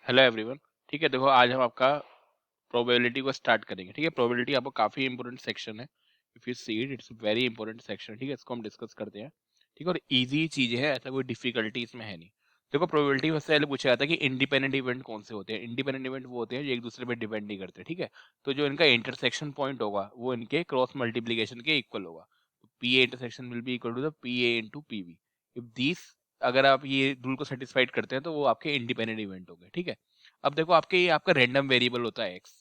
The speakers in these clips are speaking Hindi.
Hello everyone. ठीक है, देखो आज हम आपका प्रोबेबिलिटी को स्टार्ट करेंगे। ठीक है, प्रोबेबिलिटी आपको काफी इंपॉर्टेंट सेक्शन है। If you see it's very important section. ठीक है, इसको हम डिस्कस करते हैं। ठीक है, और इजी चीजें हैं, ऐसा कोई डिफिकल्टी इसमें है नहीं। देखो, प्रोबेबिलिटी सबसे पहले पूछा जाता है कि इंडिपेंडेंट इवेंट कौन से होते हैं। इंडिपेंडेंट इवेंट वो होते हैं जो एक दूसरे पे डिपेंड नहीं करते। ठीक है, तो जो इनका इंटरसेक्शन पॉइंट होगा वो इनके क्रॉस मल्टीप्लीकेशन के इक्वल होगा। P A intersection will be equal to the P A into P B. If this, अगर आप ये रूल को सेटिस्फाइड करते हैं तो वो आपके इंडिपेंडेंट इवेंट हो गए। ठीक है, अब देखो आपके ये आपका रैंडम वेरिएबल होता है एक्स,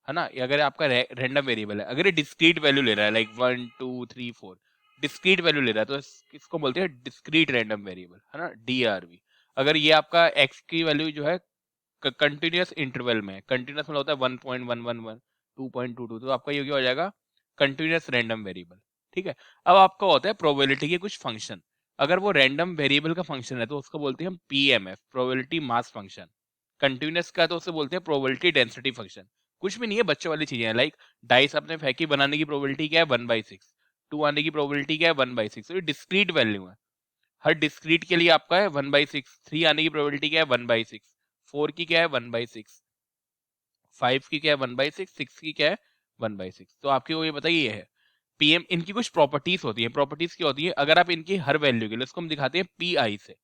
है ना। ये अगर आपका रैंडम वेरिएबल है, अगर ये डिस्क्रीट वैल्यू ले रहा है लाइक 1 2 3 4, डिस्क्रीट वैल्यू ले रहा है तो इसको बोलते हैं डिस्क्रीट रैंडम वेरिएबल, है ना, डीआरवी। अगर ये आपका एक्स की वैल्यू जो है कंटिन्यूअस इंटरवल में, कंटिन्यूअस मतलब होता है 1.111 2.22, तो आपका ये क्या हो जाएगा, कंटिन्यूअस रैंडम वेरिएबल। ठीक है, अब आपका होता है प्रोबेबिलिटी के कुछ फंक्शन। अगर वो रैंडम वेरिएबल का फंक्शन है तो उसको बोलते हैं हम PMF, probability mass function. Continuous का तो उसे बोलते हैं प्रोबेबिलिटी डेंसिटी फंक्शन। कुछ भी नहीं है, बच्चों वाली चीजें हैं। लाइक डाइस अपने फेंकी, बनाने की प्रोबेबिलिटी क्या है 1/6, 2 आने की प्रोबेबिलिटी क्या है 1/6। तो ये डिस्क्रीट वैल्यू है, हर डिस्क्रीट के लिए आपका है 1/6। 3 आने की प्रोबेबिलिटी क्या है 1/6, 4 की क्या है 1/6, 5 की क्या है 1/6, 6 की क्या है 1/6। तो आपके को ये बताइए, ये है पीएम। इनकी कुछ प्रॉपर्टीज होती है। प्रॉपर्टीज क्या होती है, अगर आप इनकी हर वैल्यू के लिए, इसको हम दिखाते हैं पी आई से,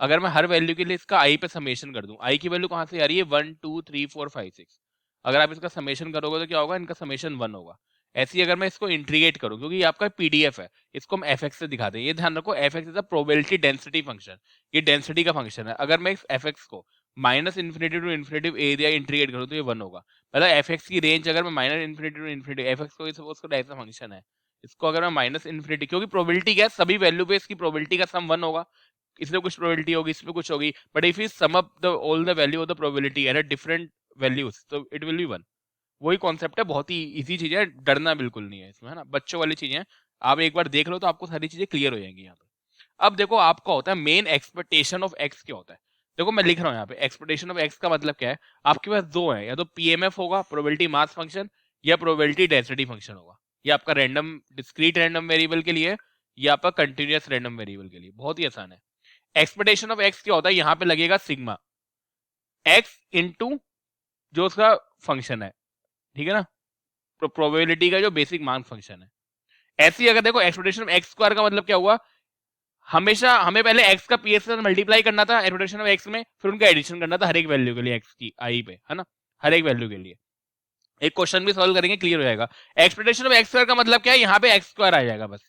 अगर मैं हर वैल्यू के लिए इसका आई पे समेशन कर दूं, आई की वैल्यू कहां से आ रही है 1 2 3 4 5 6, अगर आप इसका समेशन करोगे तो क्या होगा, इनका समेशन 1 होगा। ऐसे ही अगर मैं इसको इंटीग्रेट करूं, क्योंकि ये आपका पीडीएफ है, इसको हम एफ एक्स से दिखाते हैं। ये ध्यान रखो, F X is a probability density function, ये डेंसिटी का फंक्शन है। अगर मैं इस एफ एक्स को minus infinity to infinity area integrate करूं तो ये 1 होगा। मतलब एफ एक्स की रेंज, अगर मैं minus infinity to infinity, F X को सपोज करो ऐसा फंक्शन है, इसको अगर मैं माइनस इन्फिनिटी, क्योंकि प्रोबेबिलिटी क्या है, सभी वैल्यू पे इसकी प्रोबेबिलिटी का सम 1 होगा। इसमें कुछ प्रोबेबिलिटी होगी, इसमें कुछ होगी, but if you sum up the all the value of the probability at different values तो इट विल बी 1। वही कॉन्सेप्ट है, बहुत ही इजी चीज है, डरना बिल्कुल नहीं है इसमें, है ना, बच्चों वाली चीजें हैं। आप एक बार देख लो तो आपको सारी चीजें क्लियर हो जाएंगी यहाँ पे। अब देखो आपका होता है मेन एक्सपेक्टेशन ऑफ एक्स क्या होता है। देखो मैं लिख रहा हूँ यहाँ पे, एक्सपेक्टेशन ऑफ एक्स का मतलब क्या है। आपके पास दो है, या तो पीएमएफ होगा प्रोबेबिलिटी मास फंक्शन, या प्रोबेबिलिटी डेंसिटी फंक्शन होगा। ये आपका रैंडम डिस्क्रीट रैंडम वेरिएबल के लिए, या आपका कंटिन्यूअस रैंडम वेरिएबल के लिए। बहुत ही आसान है। एक्सपेक्टेशन ऑफ एक्स क्या होता है, यहाँ पे लगेगा सिग्मा एक्स इंटू जो उसका फंक्शन है, ठीक है ना, प्रोबेबिलिटी का जो बेसिक मान फंक्शन है। ऐसे ही अगर देखो एक्सपेक्टेशन ऑफ एक्स स्क्वायर का मतलब क्या हुआ, हमेशा हमें पहले एक्स का पीएस से मल्टीप्लाई करना था एक्सपेक्टेशन ऑफ एक्स में, फिर उनका एडिशन करना था हर एक वैल्यू के लिए एक्स की आई पे, है ना, हर एक वैल्यू के लिए। एक क्वेश्चन भी सॉल्व करेंगे, क्लियर हो जाएगा। एक्सपेक्टेशन ऑफ एक्स स्क्वायर का मतलब क्या है, यहाँ पे एक्स स्क्वायर आ जाएगा बस,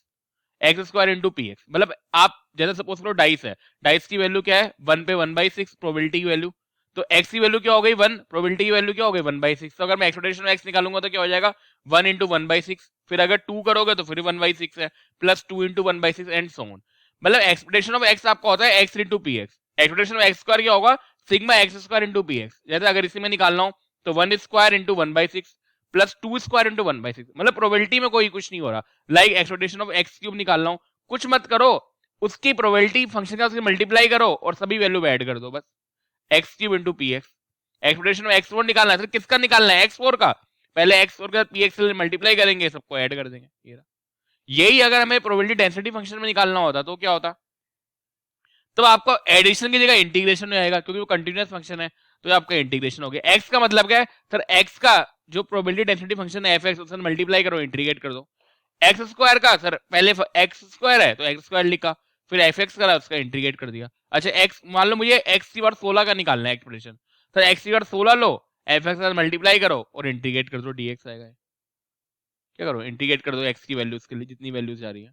x square into P x. मतलब आप जैसे सपोज करो डाइस है, डाइस की वैल्यू क्या है 1 पे 1/6 प्रोबेबिलिटी की वैल्यू, तो एक्स की वैल्यू क्या हो गई 1, प्रोबेबिलिटी की वैल्यू क्या हो गई 1/6। तो अगर मैं एक्सपेक्टेशन एक्स निकालूंगा तो क्या हो जाएगा 1 इंटू 1/6, फिर अगर 2 करोगे तो फिर 1/6 है, plus 2 into 1/6 and so on. मतलब एक्सपेक्टेशन ऑफ एक्स आपका होता है x into P x. Expectation of X square क्या होगा, sigma x square into P x. जैसे अगर इसी में निकालना हो तो 1 square into 1/6 plus 2 square into 1/6। मतलब प्रोबेबिलिटी में कोई कुछ नहीं हो रहा। Like expectation of x cube निकालना हो, कुछ मत करो, उसकी प्रोबेबिलिटी फंक्शन का उसकी मल्टीप्लाई करो और सभी वैल्यू ऐड कर दो बस, x cube into P x. Expectation में एक्स फोर निकालना है, तो किसका निकालना है एक्स फोर का, पहले एक्स फोर का पी एक्स मल्टीप्लाई करेंगे, सबको ऐड कर देंगे। यही अगर हमें प्रोबेबिलिटी डेंसिटी फंक्शन में निकालना होता तो क्या होता, तो आपको एडिशन की जगह इंटीग्रेशन में आएगा, क्योंकि वो कंटिन्यूअस फंक्शन है, तो आपका इंटीग्रेशन हो गया। एक्स का मतलब क्या है सर, एक्स का जो प्रोबेबिलिटी डेंसिटी फंक्शन है एफ एक्स, उससे मल्टीप्लाई करो, इंटीग्रेट कर दो। एक्स स्क्वायर का सर, पहले एक्स स्क्वायर है तो एक्स स्क्वायर लिखा, फिर एफ एक्स करा, उसका इंटीग्रेट कर दिया। अच्छा एक्स, मान लो मुझे एक्स की बार 16 का निकालना है एक्सप्रेशन, सर एक्स की बार 16 लो, एफ एक्स मल्टीप्लाई करो और इंटीग्रेट कर दो, डीएक्स आएगा। क्या करो, इंटीग्रेट कर दो एक्स की वैल्यूज के लिए जितनी वैल्यूज जा रही है।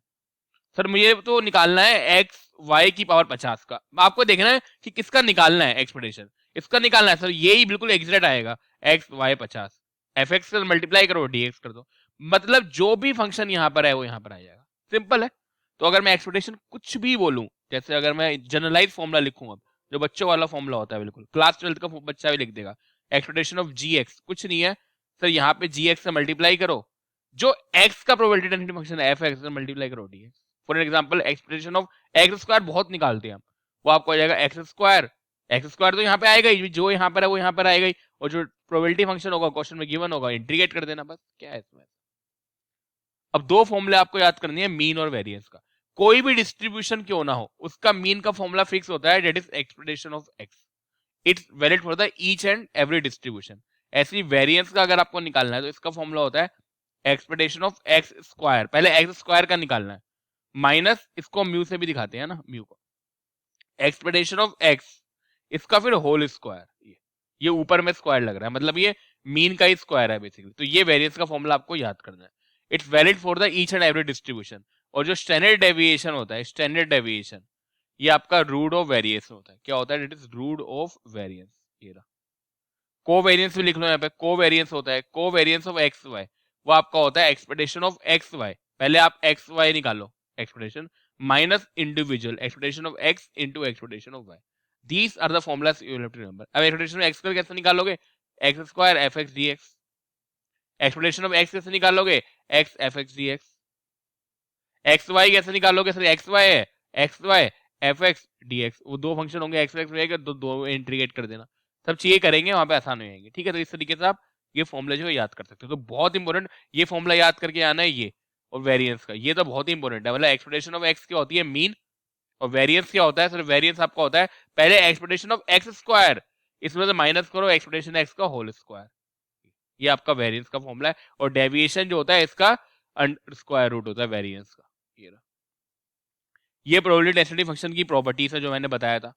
सर मुझे तो निकालना है एक्स वाई की पावर 50 का, आपको देखना है कि किसका निकालना है एक्सपेक्टेशन, इसका निकालना है सर, यही बिल्कुल एग्जैक्ट आएगा, एक्स वाई 50, एफ एक्स से मल्टीप्लाई करो, डीएक्स कर दो। मतलब जो भी फंक्शन यहाँ पर है वो यहाँ पर आ जाएगा, सिंपल है। तो अगर मैं एक्सपेक्टेशन कुछ भी बोलूं, जैसे अगर मैं जनरलाइज फॉर्मूला लिखूं, अब जो बच्चों वाला फॉर्मूला होता है, बिल्कुल क्लास 12 का बच्चा भी लिख देगा, एक्सपेक्टेशन ऑफ जी एक्स कुछ नहीं है सर, यहाँ पे जी एक्स से मल्टीप्लाई करो, जो एक्स का प्रोबेबिलिटी डेंसिटी फंक्शन है एफ एक्स से मल्टीप्लाई करो DX. For example expectation of X square बहुत निकालते हैं हम, वो आपको आ जाएगा एक्स स्क्वायर, एक्स स्क्वायर तो यहाँ पे आएगा ही, जो यहाँ पर है वो यहाँ पर आएगा ही, और जो प्रोबेबिलिटी फंक्शन होगा क्वेश्चन में गिवन होगा, इंटीग्रेट कर देना बस, क्या है इसमें। अब दो फॉर्मूले आपको याद करनी है, मीन और वेरिएंस का। कोई भी डिस्ट्रीब्यूशन क्यों ना हो, उसका मीन का फॉर्मूला फिक्स होता है, that is expectation of X. It's valid for the each and every distribution. ऐसी वेरिएंस का अगर आपको निकालना है तो इसका फॉर्मूला होता है एक्सपेक्टेशन ऑफ एक्स स्क्वायर, पहले एक्स स्क्वायर का निकालना है, माइनस इसको म्यू से भी दिखाते हैं ना, म्यू को, एक्सपेक्टेशन ऑफ एक्स, इसका फिर होल स्क्वायर, ये ऊपर में स्क्वायर लग रहा है, मतलब ये मीन का ही स्क्वायर है बेसिकली। तो ये वेरिएंस का फॉर्मूला आपको याद करना है। It's valid for the each and every distribution. और जो स्टैंडर्ड डेविएशन होता है, स्टैंडर्ड डेविएशन, ये आपका रूट ऑफ वेरिएंस होता है। क्या होता है? It is root of variance. ये रहा। कोवेरिएंस भी लिख लो यहाँ पे, कोवेरिएंस होता है कोवेरिएंस ऑफ एक्स वाई, वो आपका होता है एक्सपेक्टेशन ऑफ एक्स वाई। पहले आप एक्स वाई निकालो, expectation minus individual expectation of X into expectation of Y. These are the formulas you have to remember. अब एक्सपेक्टेशन ऑफ एक्स को कैसे निकालोगे? X square F X D X. Expectation of X कैसे निकालोगे? X F X D X. X Y कैसे निकालोगे? सर एक्स वाई है, X Y F X D X, वो दो फंक्शन होंगे एक्स एक्स वाई के, दो इंटीग्रेट कर देना। सब चीजें करेंगे वहां पे आसान हो जाएंगे। ठीक है, तो इस तरीके से आप ये फॉर्मूला जो है याद कर सकते हो। तो बहुत इंपॉर्टेंट ये फॉर्मूला याद करके आना है ये, और वेरिएंस का ये तो बहुत ही इंपॉर्टेंट है। मतलब एक्सपेक्टेशन ऑफ एक्स क्या होती है? मीन। और वेरिएंस क्या होता है? सर वेरिएंस आपका होता है पहले एक्सपेक्टेशन ऑफ एक्स स्क्वायर, इसमें से माइनस करो एक्सपेक्टेशन एक्स का होल स्क्वायर। ये आपका वेरिएंस का फॉर्मूला है। और डेविएशन जो होता है इसका स्क्वायर रूट होता है वेरिएंस का। ये प्रोबेबिलिटी डेंसिटी फंक्शन की प्रॉपर्टीज है जो मैंने बताया था।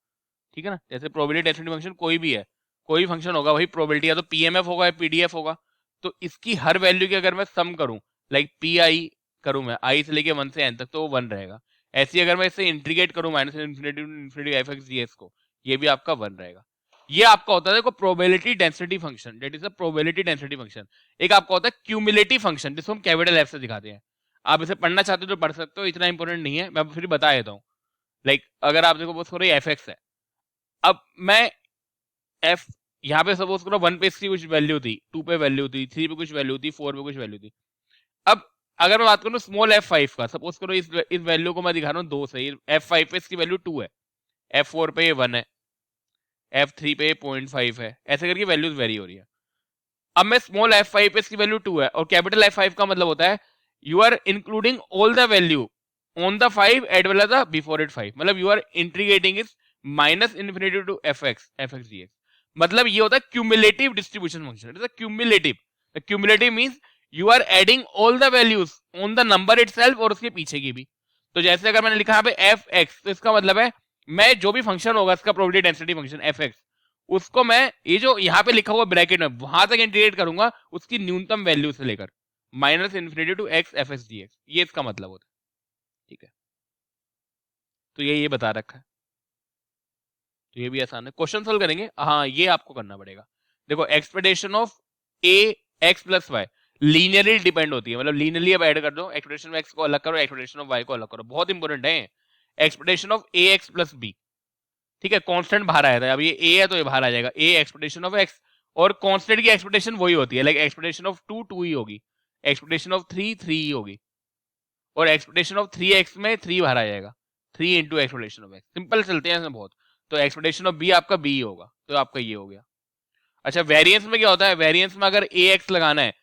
ठीक है ना, जैसे प्रोबेबिलिटी डेंसिटी फंक्शन कोई भी है, कोई फंक्शन होगा वही प्रोबेबिलिटी या तो पीएमएफ होगा या पीडीएफ होगा। तो इसकी हर वैल्यू की अगर मैं सम करूं, लाइक पी आई करूं मैं, आई से लेके 1 से एन तक, तो वो 1 रहेगा। ऐसी अगर मैं इसे इंटीग्रेट करूं minus infinity to infinity F X D X को, ये भी आपका 1 रहेगा। ये आपका होता है देखो probability density function, that is a probability density function. एक आपका होता है क्यूमुलेटिव फंक्शन, जिसको हम कैपिटल एफ से दिखाते हैं। आप इसे पढ़ना चाहते हो तो पढ़ सकते हो, इतना इंपॉर्टेंट नहीं है, मैं फिर बता देता हूँ। लाइक अगर आप देखो सपोज करो एफ एक्स है, अब मैं एफ यहाँ पे सपोज करो 1 पे इसकी कुछ वैल्यू थी, 2 पे वैल्यू थी, 3 पे कुछ वैल्यू थी, 4 पे कुछ वैल्यू थी। अब अगर मैं बात करूँ स्मॉल f5 का, सपोज करो इस वैल्यू को मैं दिखा रहा हूँ 2 से, f5 पे इसकी वैल्यू 2 है, f4 पे ये 1 है, f3 पे 0.5 है, ऐसे करके वैल्यूज वेरी हो रही है। अब मैं स्मॉल f5 पे इसकी वैल्यू 2 है, और कैपिटल F5 का मतलब होता है you are including all the value on the 5 at well as the before it 5, मतलब you are integrating is minus infinity to F X D X. मतलब ये होता है cumulative distribution function. It is a cumulative. Cumulative means you are adding all the values on the number itself और उसके पीछे की भी। तो जैसे अगर मैंने लिखा यहाँ पे एफ एक्स, तो इसका मतलब है मैं जो भी फंक्शन होगा इसका probability density function F x, उसको मैं ये जो यहाँ पे लिखा हुआ ब्रैकेट में वहां तक इंटीग्रेट करूंगा उसकी न्यूनतम वैल्यू से लेकर minus infinity to X F X D X, ये इसका मतलब होता है। ठीक है, तो ये बता रखा है, तो ये भी आसान है। क्वेश्चन सोल्व करेंगे, हाँ ये आपको करना पड़ेगा। देखो expectation of A X plus Y linearly depend होती है, मतलब लीनियरली अब ऐड कर दो, एक्सपेक्टेशन ऑफ एक्स को अलग करो, एक्सपेक्टेशन ऑफ वाई को अलग करो, बहुत इंपॉर्टेंट है। Expectation of A X plus B, ठीक है, कांस्टेंट बाहर आया था, अब ये ए है तो ये बाहर आ जाएगा, ए एक्सपेक्टेशन ऑफ एक्स, और कांस्टेंट की एक्सपेक्टेशन वही होती है, लाइक एक्सपेक्टेशन ऑफ 2 ही होगी, एक्सपेक्टेशन ऑफ 3 ही होगी, और एक्सपेक्टेशन ऑफ 3x में 3 बाहर आ जाएगा, 3 into expectation of x. Simple चलते हैं इसमें बहुत। तो एक्सपेक्टेशन ऑफ बी आपका बी होगा, तो आपका ये हो गया। अच्छा वेरिएंस में क्या होता है? वेरिएंस में अगर ए एक्स लगाना है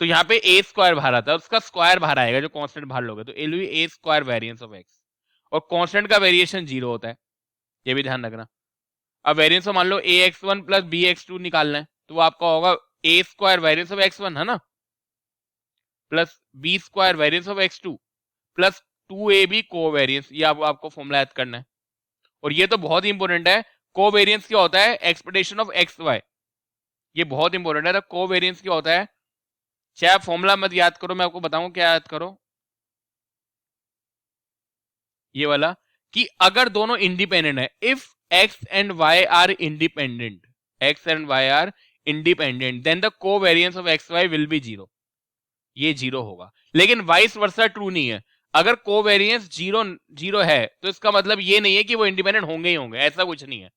तो यहाँ पे ए स्क्वायर बाहर आता है, उसका स्क्वायर बाहर आएगा जो कांस्टेंट बाहर लोगे, तो L V A square variance of x, और कांस्टेंट का वेरिएशन 0 होता है, ये भी ध्यान रखना। अब वेरिएंस मान लो A X one plus B X two निकालना है, तो वो आपका होगा A square variance of X one, है ना, plus B square variance of X two plus 2ab covariance, ये आपको फॉर्मूला याद करना है। और ये तो बहुत ही इंपॉर्टेंट है, कोवेरिएंस क्या होता है? एक्सपेक्टेशन ऑफ एक्स वाई, ये बहुत इंपॉर्टेंट है। तो कोवेरिएंस क्या होता है? चाहे आप फॉर्मूला मत याद करो, मैं आपको बताऊं क्या याद करो, ये वाला, कि अगर दोनों इंडिपेंडेंट है, if X and Y are independent, X and Y are independent, then the covariance of X Y will be 0, ये 0 होगा। लेकिन वाइस वर्सा ट्रू नहीं है, अगर कोवेरिएंस 0 है तो इसका मतलब ये नहीं है कि वो इंडिपेंडेंट होंगे ही होंगे, ऐसा कुछ नहीं है।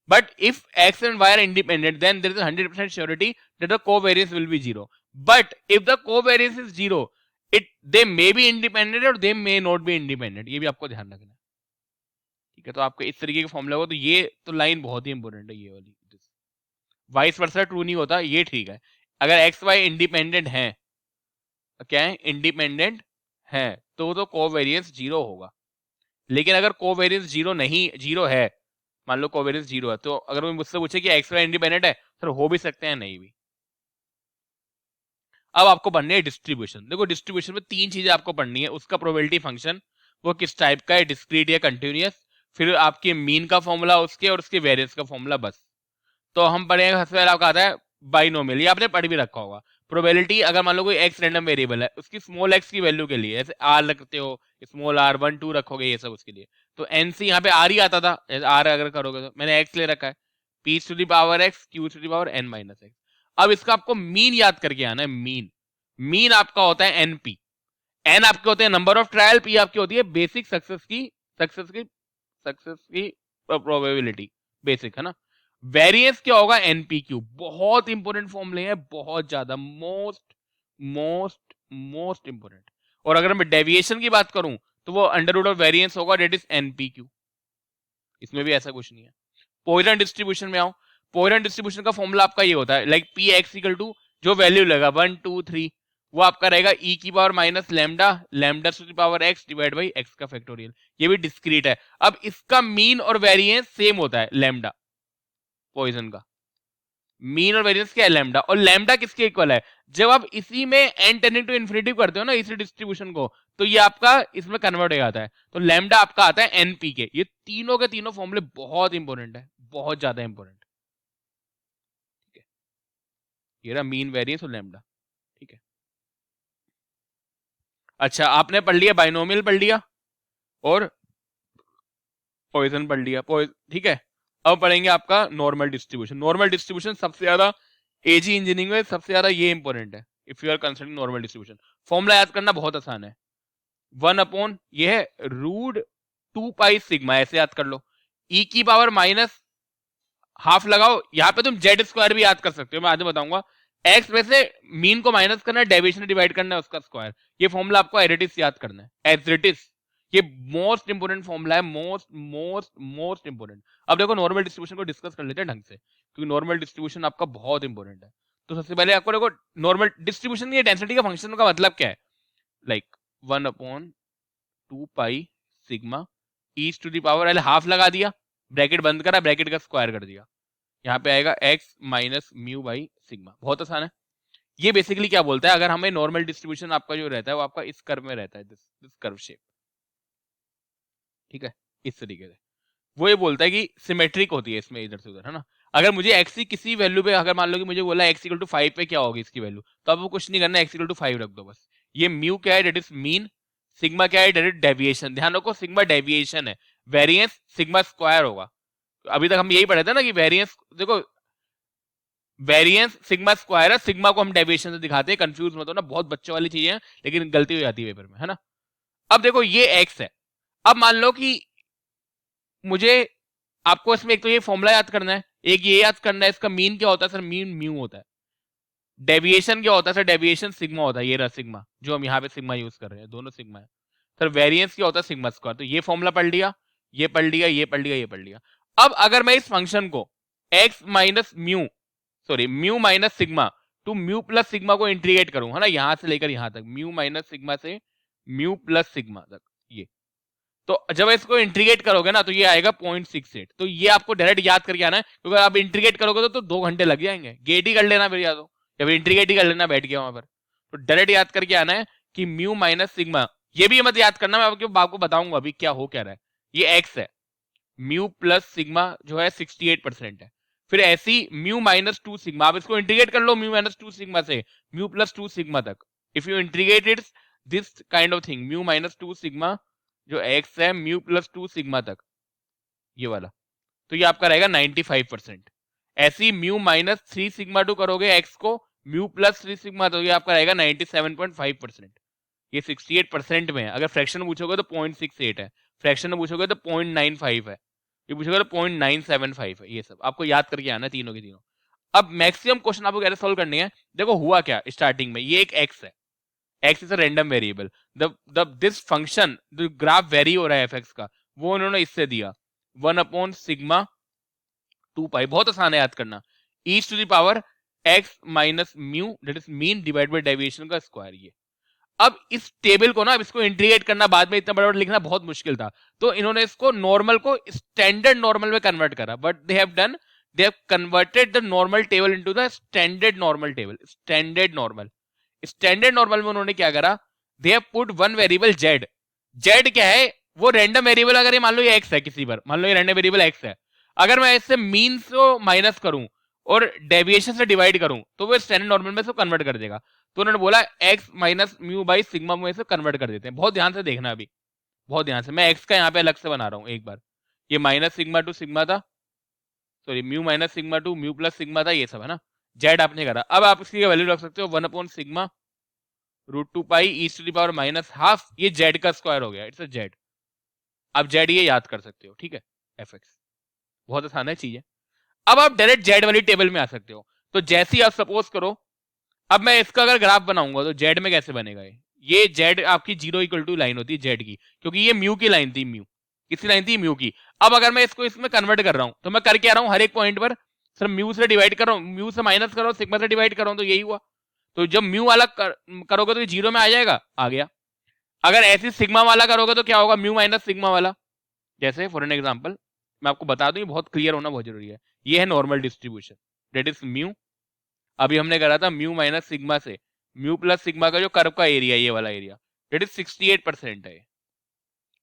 But if X and Y are independent then there is 100% surety that the covariance will be 0, but if the covariance is 0 they may be independent और they may not be independent, ये भी आपको ध्यान रखना है। ठीक है, तो आपको इस तरीके का फॉर्मूला होगा, तो ये तो लाइन बहुत ही इंपॉर्टेंट है ये वाली, वाइस वर्सा ट्रू नहीं होता, ये ठीक है। अगर एक्स वाई इंडिपेंडेंट है, क्या है, इंडिपेंडेंट है, तो कोवेरिएंस 0 होगा। लेकिन अगर कोवेरिएंस 0 नहीं, 0 है, मान लो कोवेरियंस 0 है, तो अगर वो मुझसे पूछे कि एक्स वाई इंडिपेंडेंट है, सर हो भी सकते हैं नहीं भी। अब आपको पढ़नी है डिस्ट्रीब्यूशन। देखो डिस्ट्रीब्यूशन में 3 चीजें आपको पढ़नी है, उसका प्रोबेबिलिटी फंक्शन, वो किस टाइप का है, डिस्क्रीट या कंटिन्यूअस, फिर आपके मीन का फॉर्मूला उसके, और उसके वेरियंस का फॉर्मूला, बस। तो हम पढ़ेंगे सबसे पहले आपका आता है बाइनोमियल, ये आपने पढ़ भी रखा होगा। प्रोबेबिलिटी, अगर मान लो कोई एक्स रैंडम वेरिएबल है, उसकी स्मॉल एक्स की वैल्यू के लिए ऐसे आर रखते हो, स्मॉल आर 1 2 रखोगे, ये सब उसके लिए। तो एनसी यहाँ पे आर ही आता था, आर अगर करोगे तो मैंने एक्स ले रखा है, P to the power X Q to the power N minus X. अब इसका आपको मीन याद करके आना है, मीन। मीन आपका होता है एनपी, एन आपके होते हैं नंबर ऑफ ट्रायल, पी आपकी होती है बेसिक सक्सेस की प्रोबेबिलिटी, बेसिक है ना। वेरिएंस क्या होगा, एनपीक्यू। बहुत इंपोर्टेंट फॉर्मूले हैं, बहुत ज्यादा, मोस्ट मोस्ट मोस्ट इंपोर्टेंट। और अगर मैं डेविएशन की बात करूं तो वो अंडर रूट ऑफ वेरिएंस होगा, डेट इज एनपीक्यू। इसमें भी ऐसा कुछ नहीं है। पॉइसन डिस्ट्रीब्यूशन में आओ, पॉइसन डिस्ट्रीब्यूशन का फॉर्मूला आपका ये होता है, like P X equal to जो वैल्यू लगा 1 2 3, वो आपका रहेगा ई की power minus lambda, lambda to the power X divide by X का फैक्टोरियल। ये भी डिस्क्रीट है। अब इसका मीन और वेरिएंस सेम होता है, लैम्डा, पॉइसन का मीन और वेरिएंस क्या है, लैम्डा। और लैम्डा किसके इक्वल है, जब आप इसी में एन टेंडिंग टू इन्फिनिटी करते हो ना, इसी डिस्ट्रीब्यूशन को, तो ये आपका इसमें कन्वर्ट हो जाता है, तो लैम्डा आपका आता है एनपी के। ये तीनों के तीनों फॉर्मूले बहुत इंपॉर्टेंट है, बहुत ज्यादा इंपॉर्टेंट। ठीक है, ये रहा मीन, वेरिएंस और लैम्डा। ठीक है, अच्छा आपने पढ़ लिया बाइनोमियल, पढ़ लिया, और पॉइसन पढ़ लिया, ठीक है। अब पढ़ेंगे आपका नॉर्मल डिस्ट्रीब्यूशन। नॉर्मल डिस्ट्रीब्यूशन सबसे ज्यादा एजी इंजीनियरिंग में सबसे ज्यादा ये इंपॉर्टेंट है, if you are considering normal distribution. Formula याद करना बहुत आसान है, 1 अपॉन ये है रूट 2 पाई सिग्मा, ऐसे याद कर लो, ई की पावर माइनस हाफ लगाओ, यहां पे तुम जेड स्क्वायर भी याद कर सकते हो, मैं आगे बताऊंगा। एक्स में से मीन को माइनस करना है, डेविएशन डिवाइड करना है उसका स्क्वायर। ये फॉर्मूला आपको एरिटिस याद करना है, एरिटिस। ये मोस्ट इंपोर्टेंट फॉर्मूला है, मोस्ट मोस्ट मोस्ट इंपोर्टेंट। अब देखो नॉर्मल डिस्ट्रीब्यूशन को डिस्कस कर लेते हैं ढंग से, क्योंकि नॉर्मल डिस्ट्रीब्यूशन आपका बहुत इंपॉर्टेंट है। तो सबसे पहले आपको देखो नॉर्मल डिस्ट्रीब्यूशन की डेंसिटी का फंक्शन का मतलब क्या है, like 1 upon 2 pi sigma E to the power L, half लगा दिया, ब्रैकेट बंद करा, ब्रैकेट का स्क्वायर कर दिया, यहाँ पे आएगा x minus mu by sigma. बहुत आसान है। ये बेसिकली क्या बोलता है, अगर हमें नॉर्मल डिस्ट्रीब्यूशन आपका जो रहता है वो आपका इस कर्व में रहता है, दिस कर्व शेप, ठीक है, इस तरीके से। वो ये बोलता है कि सिमेट्रिक होती है इसमें इधर से उधर, है ना। अगर मुझे x की किसी वैल्यू पे, अगर मान लो कि मुझे बोला x इक्वल टू 5 पे क्या होगी इसकी वैल्यू, तो आपको कुछ नहीं करना, x इक्वल टू 5 रख दो बस। ये म्यू क्या है, डेट इज मीन, सिग्मा क्या है, डेट इज डेविएशन। ध्यान रखो सिग्मा डेविएशन है, वेरिएंस सिग्मा स्क्वायर होगा। अभी तक हम यही पढ़े थे ना कि वेरिएंस, देखो वेरिएंस सिग्मा स्क्वायर है, सिग्मा को हम डेविएशन से दिखाते हैं, कंफ्यूज मत होना, बहुत बच्चों वाली चीजें हैं लेकिन गलती हो जाती है पेपर में, है ना। अब देखो ये x है, अब मान लो कि मुझे, आपको इसमें एक तो ये फॉर्मूला याद करना है, एक ये याद करना है, इसका मीन क्या होता है सर, मीन म्यू होता है। डेविएशन क्या होता है सर, डेविएशन सिग्मा होता है, ये रहा सिग्मा, जो हम यहाँ पे सिग्मा यूज कर रहे हैं, दोनों सिग्मा है। सर वेरिएंस क्या होता है, सिग्मा स्क्वायर। तो ये फॉर्मूला पढ़ लिया, ये पढ़ लिया, ये पढ़ लिया, ये पढ़ लिया। अब अगर मैं इस फंक्शन को x minus mu, sorry mu minus sigma two mu plus sigma को इंटीग्रेट करूं, है ना, यहां से लेकर यहां तक, म्यू माइनस सिग्मा से म्यू प्लस सिग्मा तक, ये, तो जब इसको इंटीग्रेट करोगे ना तो ये आएगा 0.68। तो ये आपको डायरेक्ट याद करके आना है, क्योंकि आप इंटीग्रेट करोगे तो 2 घंटे लग जाएंगे, गेट ही कर लेना फिर, या तो या फिर इंटीग्रेट ही कर लेना बैठ गया वहां पर। तो डायरेक्ट याद करके आना है कि म्यू माइनस सिग्मा, ये भी मत याद करना, मैं आपको बताऊंगा अभी क्या हो क्या रहा है। ये एक्स है, म्यू प्लस सिग्मा जो है 68% है, फिर ऐसी म्यू माइनस 2 सिग्मा, आप इसको इंटीग्रेट कर लो म्यू माइनस 2 सिग्मा से म्यू प्लस 2 सिग्मा तक। If you integrate it this kind of thing, mu minus 2 sigma जो x है म्यू प्लस 2 सिग्मा तक, ये वाला, तो ये आपका रहेगा 95%। ऐसी म्यू माइनस 3 सिग्मा 2 करोगे x को म्यू प्लस 3 सिग्मा, तो ये आपका रहेगा 97.5%। ये 68% में है। अगर फ्रैक्शन पूछोगे तो 0.68 है, फ्रैक्शन में पूछोगे तो 0.95 है, ये पूछोगे तो 0.975 है। ये सब आपको याद करके आना है, तीनों के तीनों। अब मैक्सिमम क्वेश्चन आपको कैसे सोल्व करनी है, देखो हुआ क्या स्टार्टिंग में, ये एक x है, x is a random variable, this function जो ग्राफ वेरी हो रहा है fx का, वो उन्होंने इससे दिया 1 अपॉन सिग्मा 2 पाई, बहुत आसान है याद करना, e to the power x minus mu, that is mean divide by deviation का स्क्वायर। ये अब इस टेबल को ना, अब इसको इंटीग्रेट करना बाद में इतना बड़ा लिखना बहुत मुश्किल था, तो इन्होंने इसको नॉर्मल को स्टैंडर्ड नॉर्मल में कन्वर्ट करा. But they have done, they have converted the normal table into the standard normal table. standard normal में उन्होंने क्या करा, they have put one variable z. z क्या है, वो रैंडम वेरिएबल. अगर ये मान लो ये x है, किसी पर मान लो ये रैंडम वेरिएबल x है, अगर मैं इससे मीन को माइनस करूं और डेविएशन से डिवाइड करूं तो वो स्टैंडर्ड नॉर्मल में से कन्वर्ट कर देगा. तो उन्होंने बोला x minus mu by sigma में से कन्वर्ट कर देते हैं. बहुत ध्यान से देखना, अभी बहुत ध्यान से. मैं x का यहाँ पे अलग से बना रहा हूँ एक बार. ये माइनस सिग्मा टू सिग्मा था, sorry mu minus sigma two mu plus sigma था, ये सब है ना. जेड आपने करा. अब आप इसकी वैल्यू रख सकते हो 1/सिग्मा root 2 pi E to the power minus half. ये जेड का स्क्वायर हो गया, इट्स अ जेड. अब जेड ये याद कर सकते हो, ठीक है. एफ एक्स बहुत आसान है चीजें. अब आप डायरेक्ट जेड वाली टेबल में आ सकते हो. तो जैसे ही आप सपोज करो, अब मैं इसका अगर ग्राफ बनाऊंगा तो जेड में कैसे बनेगा ये जेड आपकी 0 इक्वल टू लाइन होती है जेड की, क्योंकि ये म्यू की लाइन थी. म्यू किसकी लाइन थी, म्यू की. अब अगर मैं इसको इसमें कन्वर्ट कर रहा हूं तो मैं कर क्या रहा हूं, हर एक पॉइंट पर सर म्यू से डिवाइड कर रहा हूं, म्यू से माइनस कर रहा हूं, सिग्मा से डिवाइड कर रहा हूं. तो यही हुआ. तो जब म्यू वाला करोगे तो ये 0 में आ जाएगा, आ गया. अगर ऐसे सिग्मा वाला करोगे तो क्या होगा, म्यू माइनस सिग्मा वाला. जैसे फॉर एन एग्जाम्पल मैं आपको बता दूं, ये बहुत क्लियर होना बहुत जरूरी है. ये है normal distribution, that is mu. अभी हमने करा था म्यू माइनस सिग्मा से म्यू प्लस सिग्मा का जो कर्व का एरिया, ये वाला एरिया, डेट इज 68% है.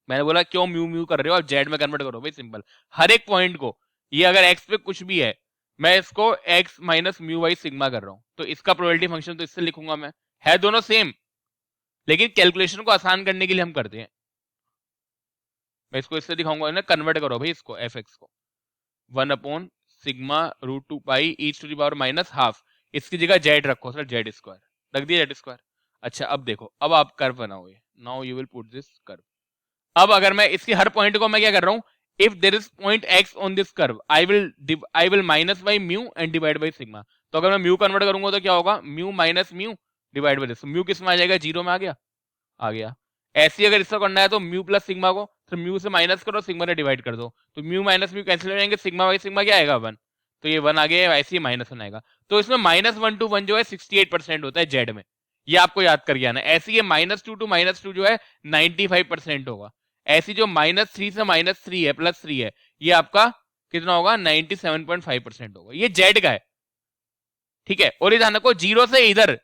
मैंने बोला क्यों म्यू म्यू कर रहे हो, आप जेड में कन्वर्ट करो भाई, सिंपल. हर एक पॉइंट को, ये अगर एक्स पे कुछ भी है, मैं इसको x minus mu by sigma कर रहा हूं, तो इसका प्रोबेबिलिटी फंक्शन तो इससे लिखूंगा मैं. है दोनों सेम, लेकिन कैलकुलेशन को आसान करने के लिए हम करते हैं. मैं इसको इससे दिखाऊंगा ना, कन्वर्ट करो भाई इसको, एफ एक्स को 1/सिग्मा root 2 pi E to the power minus half. इसकी जगह जेड रखो सर, जेड स्क्वायर रख दिया, जेड स्क्वायर. अच्छा अब देखो, अब आप कर्व बनाओगे. Now you will put this curve. अब अगर मैं इसके हर पॉइंट को मैं क्या कर रहा हूं, if there is point x on this curve, I will minus by mu and divide by sigma. तो अगर मैं म्यू कन्वर्ट करूंगा तो क्या होगा, mu minus mu divide by this. Mu किस में आ जाएगा, 0 में आ गया, आ गया. ऐसे अगर इसका करना है तो म्यू प्लस सिग्मा को तो म्यू से माइनस करो, सिग्मा से डिवाइड कर दो, तो म्यू माइनस म्यू कैंसिल हो जाएंगे, सिग्मा बाई सिग्मा क्या आएगा 1. तो ये 1 आ गया, ऐसे ही -1 आएगा. तो इसमें -1 to 1 जो है 68% होता है जेड में, ये आपको याद करके आना. ऐसे ये -2 to -2 जो है 95% होगा. ऐसी जो -3 से -3 है प्लस 3 है, ये आपका कितना होगा, 97.5% होगा. ये जेड का है, ठीक है. और इधर को 0 से इधर,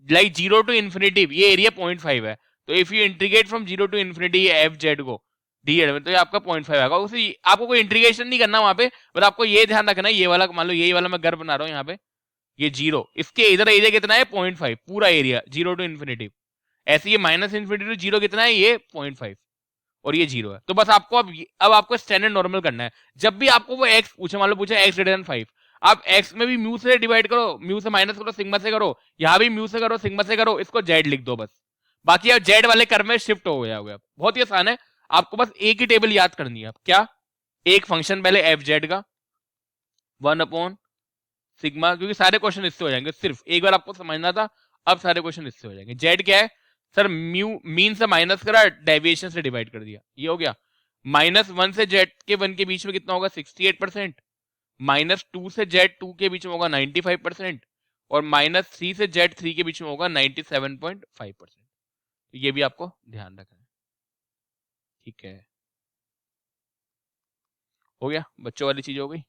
लाइक 0 to इन्फिनिटी, ये एरिया 0.5 है. तो if you integrate from 0 to infinity F Z को डी एड में, तो ये आपका 0.5 आएगा. उसे आपको कोई इंटीग्रेशन नहीं करना वहां पे, बट आपको ये ध्यान रखना, ये वाला मान लो, ये वाला मैं घर बना रहा हूँ यहाँ पे, ये 0, इसके इधर एरिया कितना है 0.5, पूरा एरिया 0 to इन्फिनिटी. ऐसे ये -इन्फिनिटी टू 0 कितना है, ये 0.5, और ये 0 है. तो बस आपको अब आपको स्टैंडर्ड नॉर्मल करना है. जब भी आपको वो x पूछे, मान लो पूछे x ग्रेटर देन 5, आप x में भी म्यू से डिवाइड करो, म्यू से माइनस करो, सिग्मा से करो, यहाँ भी म्यू से करो, सिग्मा से करो, इसको जेड लिख दो बस. बाकी आप जेड वाले कर्व में शिफ्ट हो गया होगा. बहुत ही आसान है, आपको बस एक ही टेबल याद करनी है. क्या, एक फंक्शन पहले एफ जेड का 1/सिग्मा, क्योंकि सारे क्वेश्चन इससे हो जाएंगे. सिर्फ एक बार आपको समझना था, अब सारे क्वेश्चन इससे हो जाएंगे. जेड क्या है सर, म्यू मीन से माइनस करा, डेविएशन से डिवाइड कर दिया, ये हो गया. -1 से जेड के 1 के बीच में कितना होगा, 68%. -2 से जेड 2 के बीच में होगा 95%, और -3 से जेड 3 के बीच में होगा 97.5%. ये भी आपको ध्यान रखना है, ठीक है. हो गया, बच्चों वाली चीज हो गई.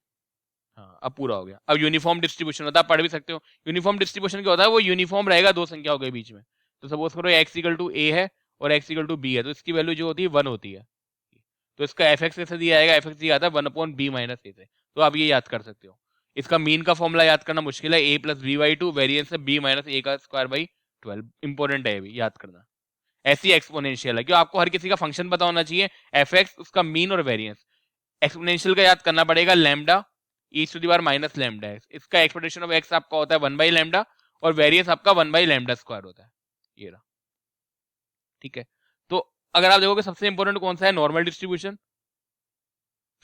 हाँ अब पूरा हो गया. अब यूनिफॉर्म डिस्ट्रीब्यूशन होता है, पढ़ भी सकते हो. यूनिफॉर्म डिस्ट्रीब्यूशन क्या होता है, वो यूनिफॉर्म रहेगा दो संख्याओं के बीच में. तो सपोज करो x इक्वल टू a है और x इक्वल टू b है, तो इसकी वैल्यू जो होती है 1 होती है. तो इसका एफ एक्स कैसे दिया जाएगा, f(x) दिया था 1/b माइनस a से. तो आप ये याद कर सकते हो. इसका मीन का फॉर्मूला याद करना मुश्किल है, a plus B by 2, variance है b माइनस a का स्क्वायर बाई 12. इंपॉर्टेंट है ये भी याद करना. ऐसी एक्सपोनेंशियल है, क्यों आपको हर किसी का फंक्शन पता होना चाहिए, एफ एक्स, उसका मीन और वेरियंस. एक्सपोनेंशियल का याद करना पड़ेगा lambda E to the power minus lambda X. इसका एक्सपोनेंशियल ऑफ एक्स आपका होता है 1/लैम्डा, और वेरियंस आपका 1/लैम्डा स्क्वायर होता है. ये रहा, ठीक है. तो अगर आप देखोगे सबसे इंपॉर्टेंट कौन सा है, नॉर्मल डिस्ट्रीब्यूशन,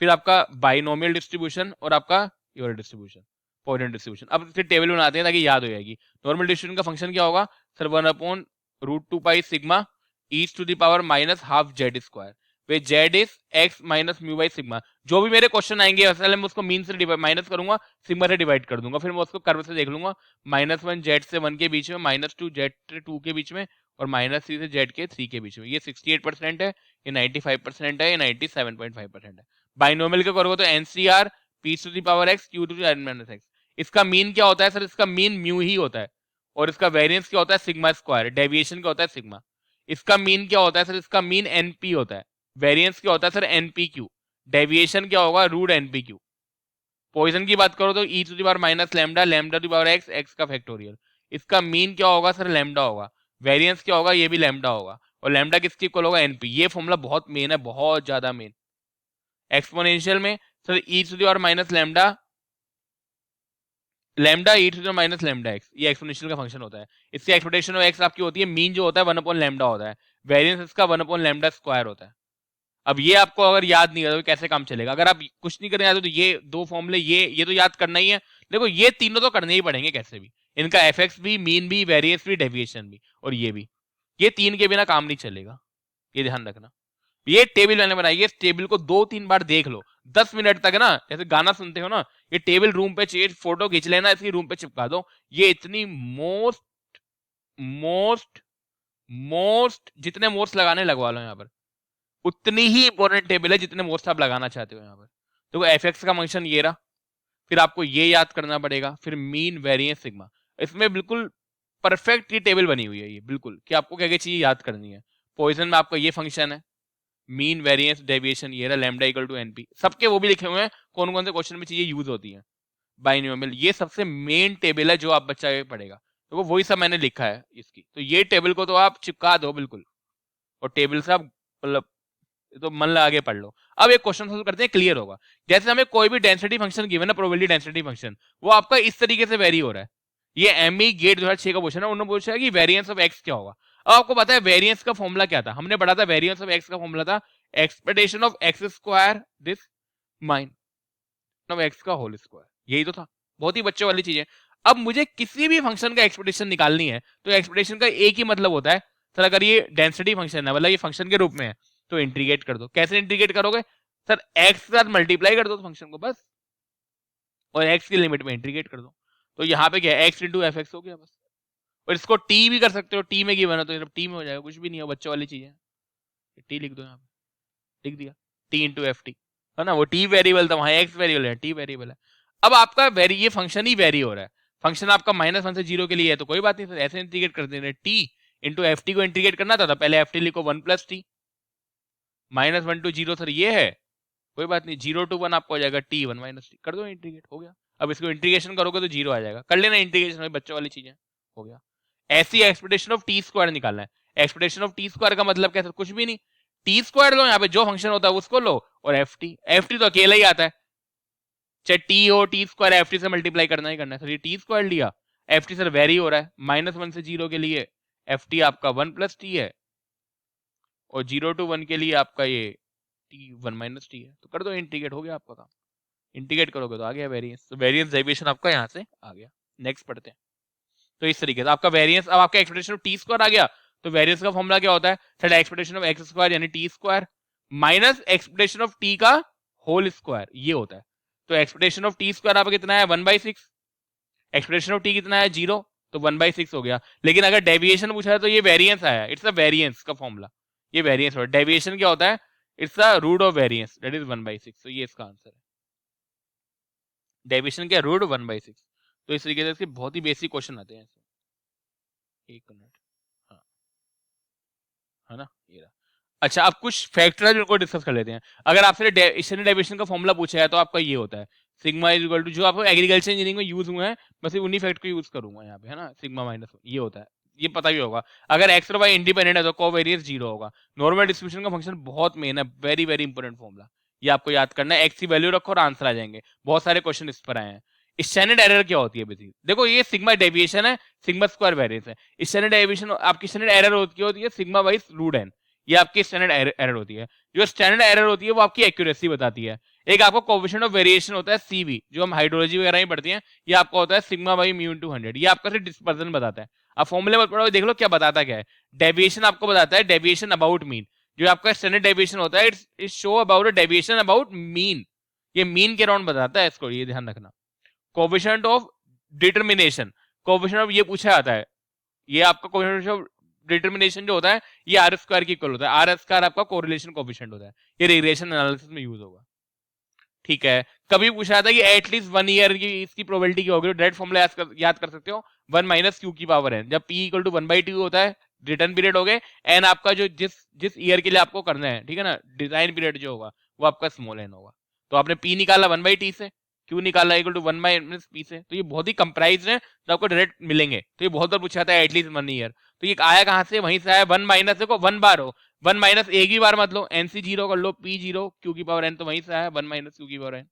फिर आपका बाइनोमियल डिस्ट्रीब्यूशन, और आपका यूलर डिस्ट्रीब्यूशन, पॉइंट डिस्ट्रीब्यूशन. अब फिर टेबल बनाते हैं ताकि याद हो जाएगी. नॉर्मल डिस्ट्रीब्यूशन का फंक्शन क्या होगा sir, 1/√2 pi sigma E to the power minus half Z square, where Z is X minus mu by sigma. जो भी मेरे क्वेश्चन आएंगे असल मैं उसको मीन से माइनस करूंगा, सिग्मा से डिवाइड कर दूंगा, फिर मैं उसको कर्व से देख लूंगा. -1 जेड से 1 के बीच में, -2 जेड से 2 के बीच में, और -3 से z के 3 के बीच में। ये 68% है, ये 95% है, ये 97.5% है। बाइनोमियल का करोगे तो NCR p to the power x q to the n - x। इसका मीन क्या होता है सर? इसका मीन म्यू ही होता है, और इसका वेरिएंस क्या होता है? Sigma square. डेविएशन क्या होता है? सिग्मा। इसका मीन क्या होता है सर? इसका मीन NP होता है। वेरिएंस क्या होता है सर? NPQ। डेविएशन क्या होगा? Root NPQ। पॉइजन की बात करो तो e to the power minus lambda, lambda to the power x, x का फैक्टोरियल। इसका मीन क्या होगा सर? लैम्डा होगा। वेरिएंस क्या होगा? ये भी लैम्डा होगा, और लैम्डा किसके इक्वल होगा? NP। ये फॉर्मूला बहुत मेन है, बहुत ज्यादा मेन। एक्सपोनेंशियल में sir e to the power minus lambda, lambda e to the minus lambda x, ये एक्सपोनेंशियल का फंक्शन होता है। इसकी एक्सपेक्टेशन ऑफ x आपकी होती है, मीन जो होता है 1 अपॉन लैम्डा होता है, वेरिएंस इसका 1 अपॉन लैम्डा स्क्वायर होता है। अब ये आपको अगर याद नहीं है तो कैसे काम चलेगा? अगर आप कुछ नहीं करने आते तो ये दो फॉर्मूले, ये तो याद करना ही है। देखो ये तीनों तो करने ही पड़ेंगे कैसे भी, इनका एफएक्स भी, मीन भी, वेरिएंस भी, डेविएशन भी, और ये भी। ये तीन के बिना काम नहीं चलेगा, ये ध्यान रखना। ये टेबल मैंने बनाई है, इस टेबल को 2-3 बार देख लो 10 मिनट तक ना, जैसे गाना सुनते हो ना, ये टेबल रूम पे चाहिए, फोटो खींच लेना, इसकी रूम पे चिपका दो। ये इतनी मोस्ट मोस्ट मोस्ट जितने मोस्ट लगाने लगवा लो यहाँ पर, उतनी ही इंपॉर्टेंट टेबल है जितने मोस्ट आप लगाना चाहते हो यहाँ पर। तो एफएक्स का फंक्शन ये रहा, फिर आपको ये याद करना पड़ेगा, फिर मीन, वेरिएंस, सिग्मा। इसमें बिल्कुल परफेक्ट ये टेबल बनी हुई है, ये बिल्कुल कि आपको क्या क्या चीज याद करनी है। पॉइजन में आपका ये फंक्शन है, मीन, वेरिएंस, डेविएशन, ये रहा, लैम्डा इक्वल टू NP। सबके वो भी लिखे हुए हैं कौन कौन से क्वेश्चन में चीजें यूज होती हैं। बाइनोमियल ये सबसे मेन टेबल है जो आप बच्चा पढ़ेगा, तो वो वही सब मैंने लिखा है इसकी। तो ये टेबल को तो आप चिपका दो बिल्कुल, और टेबल से आप मतलब तो मन लगा के पढ़ लो। अब एक क्वेश्चन सोल्व करते हैं, क्लियर होगा। जैसे हमें कोई भी डेंसिटी फंक्शन गिवन है, प्रोबेबिलिटी डेंसिटी फंक्शन, वो आपका इस तरीके से वेरी हो रहा है। ये एमई गेट 2006 का क्वेश्चन है, उन्होंने पूछा कि वेरिएंस ऑफ एक्स क्या होगा। अब आपको पता है वेरिएंस का फॉर्मूला क्या था? हमने पढ़ा था वेरिएंस ऑफ एक्स का फॉर्मूला था expectation of X square this minus of x का होल स्क्वायर। यही तो था, बहुत ही बच्चों वाली चीज है। अब मुझे किसी भी फंक्शन का एक्सपेक्टेशन निकालनी है, तो एक्सपेक्टेशन का एक ही मतलब होता है सर, अगर ये डेंसिटी फंक्शन है, मतलब ये फंक्शन के रूप में है, तो इंटीग्रेट कर दो। कैसे इंटीग्रेट करोगे सर? एक्स के साथ मल्टीप्लाई कर दो फंक्शन को बस, और एक्स की लिमिट में इंटीग्रेट कर दो। तो यहाँ पे क्या है? एक्स इंटू एफ एक्स हो गया बस। और इसको टी भी कर सकते हो, टी में गिवन है तो टी में हो जाएगा, कुछ भी नहीं है, बच्चों वाली चीज है। टी लिख दो यहाँ पे, लिख दिया टी इंटू एफ टी, है ना? वो टी वेरिएबल था, वहां एक्स वेरिएबल है, टी वेरिएबल है। अब आपका ये फंक्शन ही वेरी हो रहा है। फंक्शन आपका -1 से 0 के लिए है, तो कोई बात नहीं सर, ऐसे इंटीग्रेट कर देना। टी इंटू एफ टी को इंटीग्रेट करना था, तो पहले एफ टी लिखो 1 + t, -1 to 0 सर ये है, कोई बात नहीं, 0 to 1 आपको हो जाएगा t1 - t, कर दो इंटीग्रेट, हो गया। अब इसको इंटीग्रेशन करोगे तो 0 आ जाएगा, कर लेना इंटीग्रेशन, बच्चों वाली चीजें, हो गया। ऐसी एक्सपेक्टेशन ऑफ टी स्क्वायर निकालना है। एक्सपेक्टेशन ऑफ टी स्क्वायर का मतलब क्या सर? कुछ भी नहीं, टी स्क्वायर लो, यहाँ पे जो फंक्शन होता है उसको लो, और एफ टी तो अकेला ही आता है, चाहे टी हो, टी स्क्वायर एफ टी से मल्टीप्लाई करना ही करना है। सर ये टी स्क्वायर लिया, एफ टी सर वेरी हो रहा है, -1 से 0 के लिए एफ टी आपका 1 + t है, और 0 to 1 के लिए आपका ये t1 - t है, तो कर दो इंटीग्रेट, हो गया आपका काम। इंटीग्रेट करोगे तो आ गया वेरिएंस, तो वेरिएंस डेविएशन आपका यहाँ से आ गया। नेक्स्ट पढ़ते हैं। तो इस तरीके से आपका वेरिएंस, अब आपका एक्सपेक्टेशन ऑफ टी स्क्वायर आ गया, तो वेरिएंस का फॉर्मूला क्या होता है sir? Expectation of X square यानी T square minus expectation of T का होल स्क्वायर, ये होता है। तो एक्सपेक्टेशन ऑफ टी स्क्वायर आपका कितना है? 1/6। एक्सपेक्टेशन ऑफ टी कितना है? 0, तो 1/6 हो गया। लेकिन अगर डेविएशन पूछा है तो ये वेरिएंस आया, इट्स अ वेरिएंस का फॉर्मूला, ये वेरिएंस होता है। डेविएशन क्या होता है? It's the root of variance, that is 1/6। तो ये इसका आंसर है। डेविएशन क्या? रूट 1/6। तो इस तरीके से इसके बहुत ही बेसिक क्वेश्चन आते हैं। एक मिनट, हाँ, है ना, ये रहा। अच्छा, अब कुछ फैक्टर जिनको डिस्कस कर लेते हैं। अगर आपसे स्टैंडर्ड डेविएशन का फॉर्मूला पूछा है तो आपका ये होता है सिग्मा इज इक्वल टू, जो आपको एग्रीकल्चर इंजीनियरिंग में यूज हुए हैं, बस उन्हीं फैक्ट को यूज करूंगा यहाँ पे, है ना? सिग्मा -1 ये होता है, ये पता भी होगा। अगर एक्स और वाई इंडिपेंडेंट है तो कोवेरिएंस 0 होगा। नॉर्मल डिस्ट्रीब्यूशन का फंक्शन बहुत मेन है, वेरी वेरी इंपॉर्टेंट फॉर्मूला, ये आपको याद करना है। एक्स की वैल्यू रखो और आंसर आ जाएंगे। बहुत सारे क्वेश्चन इस पर आए हैं। स्टैंडर्ड एरर क्या होती है बेसिकली? देखो ये सिग्मा डेविएशन है, सिग्मा स्क्वायर वेरिएंस है। स्टैंडर्ड डेविएशन आपकी स्टैंडर्ड एरर होती है सिग्मा वाइज रूट n, ये आपकी स्टैंडर्ड एरर होती है। जो स्टैंडर्ड एरर होती है वो आपकी एक्यूरेसी बताती है। एक आपको कोएफिशिएंट ऑफ वेरिएशन होता है CV, जो हम हाइड्रोलॉजी वगैरह में पढ़ते हैं, ये आपका होता है सिग्मा बाई म्यू इनटू 100, ये आपका सिर्फ डिस्पर्जन बताता है। अब फॉर्मूले मत पढ़ो, देख लो क्या बताता क्या है। डेविएशन आपको बताता है डेविएशन अबाउट मीन, जो आपका स्टैंडर्ड डेविएशन होता है it's show about a deviation about mean, ये मीन के अराउंड बताता है, इसको ये ध्यान रखना। Coefficient of determination, coefficient of ये पूछा जाता है, ये आपका कोएफिशिएंट ऑफ डिटर्मिनेशन जो होता है ये आर स्क्वायर की इक्वल होता है। आर स्क्वायर आपका कोरिलेशन कोएफिशिएंट होता है, ये रिग्रेशन एनालिसिस में यूज होगा। ठीक है, कभी पूछा था कि एटलीस्ट 1 ईयर की इसकी प्रोबेबिलिटी क्या होगी, डायरेक्ट फॉर्मूला याद कर सकते हो, 1 माइनस क्यू की पावर n, जब p इक्वल टू 1/2 होता है रिटर्न पीरियड हो गए, एन आपका जो जिस जिस ईयर के लिए आपको करना है, ठीक है ना, डिजाइन पीरियड जो होगा वो आपका स्मॉल एन होगा। तो आपने p निकाला 1/t से, q निकाला इक्वल टू 1 माइनस p से, तो ये बहुत ही कंप्राइज है, तो आपको डायरेक्ट मिलेंगे। तो ये बहुत बार पूछा था एटलीस्ट 1 ईयर, तो ये आया कहां से, वहीं से आया। 1 माइनस देखो 1 बार हो, 1 माइनस एक ही बार मत लो, nc 0 कर लो, p 0 q की पावर n, तो वहीं से आया 1 माइनस q की पावर n,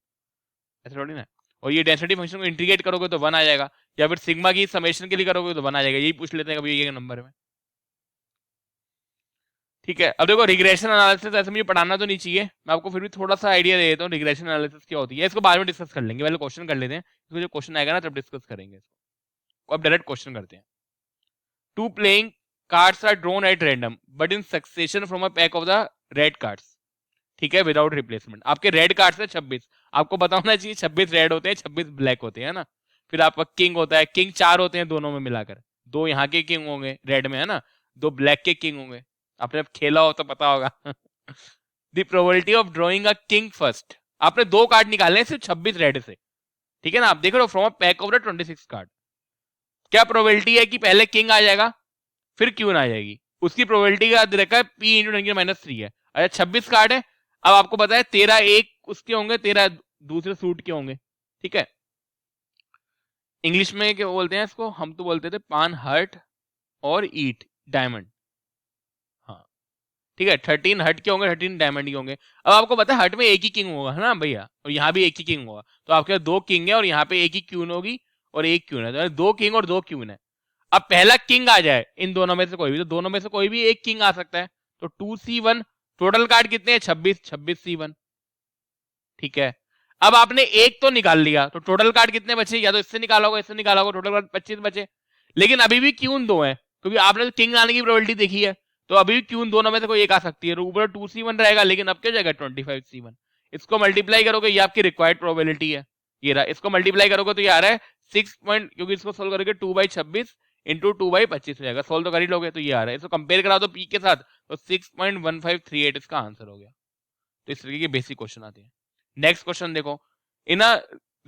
ऐसा थोड़ी ना। और ये डेंसिटी फंक्शन को इंटीग्रेट करोगे तो 1 आ जाएगा, या फिर सिग्मा की समेशन के लिए करोगे तो 1 आ जाएगा। यही पूछ लेते हैं कभी ये नंबर में। ठीक है, अब देखो रिग्रेशन एनालिसिस ऐसे मुझे पढ़ाना तो नहीं चाहिए, मैं आपको फिर भी थोड़ा सा आइडिया दे देता हूँ रिग्रेशन एनालिसिस क्या होती है। इसको बाद में डिस्कस कर लेंगे, पहले क्वेश्चन कर लेते हैं, इसको जो क्वेश्चन आएगा ना तब डिस्कस करेंगे इसको। अब डायरेक्ट क्वेश्चन करते हैं। 2 playing cards are drawn at random but in succession from a pack of the red cards, ठीक है, विदाउट रिप्लेसमेंट। आपके रेड कार्ड्स है 26, आपको पता होना चाहिए 26 रेड होते हैं, 26 ब्लैक होते हैं ना। फिर आपका किंग होता है, किंग 4 होते हैं दोनों में मिलाकर, 2 यहाँ के किंग होंगे रेड में, है ना, 2 ब्लैक के किंग होंगे, आपने खेला हो तो पता होगा। The probability of drawing a king first, आपने 2 कार्ड निकाले सिर्फ 26 रेड से, ठीक है ना, आप देख रहे हो from a pack of the 26 card. क्या प्रोबेबिलिटी है कि पहले किंग आ जाएगा फिर क्यून आ जाएगी, उसकी प्रोबेबिलिटी का रखा है p इंटू 10⁻³ है। अच्छा 26 कार्ड है, अब आपको पता है 13 एक उसके होंगे, 13 दूसरे सूट के होंगे, ठीक है। इंग्लिश में क्या बोलते हैं इसको, हम तो बोलते थे पान हर्ट और ईट डायमंड, हाँ ठीक है। 13 हर्ट के होंगे, 13 डायमंड के होंगे। अब आपको पता है हर्ट में एक ही किंग होगा, है ना भैया, और यहाँ भी एक ही किंग होगा, तो आपके 2 किंग है और यहाँ पे एक ही क्यून होगी और एक क्यून है, तो 2 किंग और 2 क्यून है। अब पहला किंग आ जाए इन दोनों में से कोई भी, तो दोनों में से कोई भी एक किंग आ सकता है, तो 2c1, टोटल कार्ड कितने हैं 26, 26c1, ठीक है। अब आपने एक तो निकाल लिया, तो टोटल कार्ड कितने बचे, या तो इससे निकाला होगा इससे निकाला होगा, टोटल कार्ड 25 बचे। लेकिन अभी भी क्यून 2 है, क्योंकि आपने तो किंग आने की प्रोबेबिलिटी देखी है, तो अभी भी क्यून दोनों में से कोई एक आ सकती है, ऊपर 2c1 रहेगा, लेकिन अब क्या जाएगा 25c1। इसको मल्टीप्लाई करोगे, ये आपकी रिक्वायर्ड प्रोबेबिलिटी है, ये रहा। इसको मल्टीप्लाई करोगे तो ये आ रहा है 6 पॉइंट, क्योंकि इसको सोल्व करोगे 2/26 इंटू 2/25 हो जाएगा, सोल्व तो कर ही लोगे, तो ये आ रहा है। इसको कंपेयर करा दो पी के साथ, तो 6.1538 इसका आंसर हो गया। तो इस तरीके के बेसिक क्वेश्चन आते हैं। नेक्स्ट क्वेश्चन देखो, in a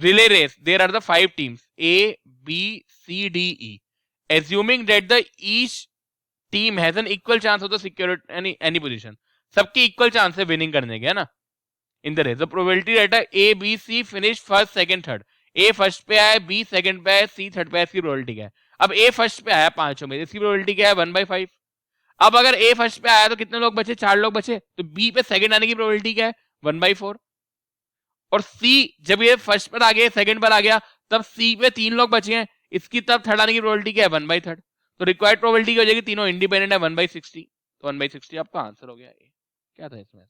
relay race there are the 5 teams A B C D E, assuming that the each team has an equal chance of the secure any position, सबकी इक्वल चांस है विनिंग करने के, है ना। In the race the probability that A B C finish first second third, A first पे आया, B सेकंड पे आया, C थर्ड पे आया, इसकी प्रोबेबिलिटी क्या है। अब A फर्स्ट पे आया पांचों में, इसकी प्रोबेबिलिटी क्या है 1/5। अब अगर A फर्स्ट पे आया तो कितने लोग बचे, 4 लोग बचे, तो B पे सेकंड आने की प्रोबेबिलिटी क्या है 1/4। और C जब ये फर्स्ट पर आ गया सेकंड पर आ गया, तब C पे 3 लोग बचे हैं, इसकी तब थर्ड आने की प्रोबेबिलिटी क्या है 1/3। तो रिक्वायर्ड प्रोबेबिलिटी हो जाएगी, तीनों इंडिपेंडेंट है 1/60, तो 1/60 आपका आंसर हो गया। क्या था इसमें,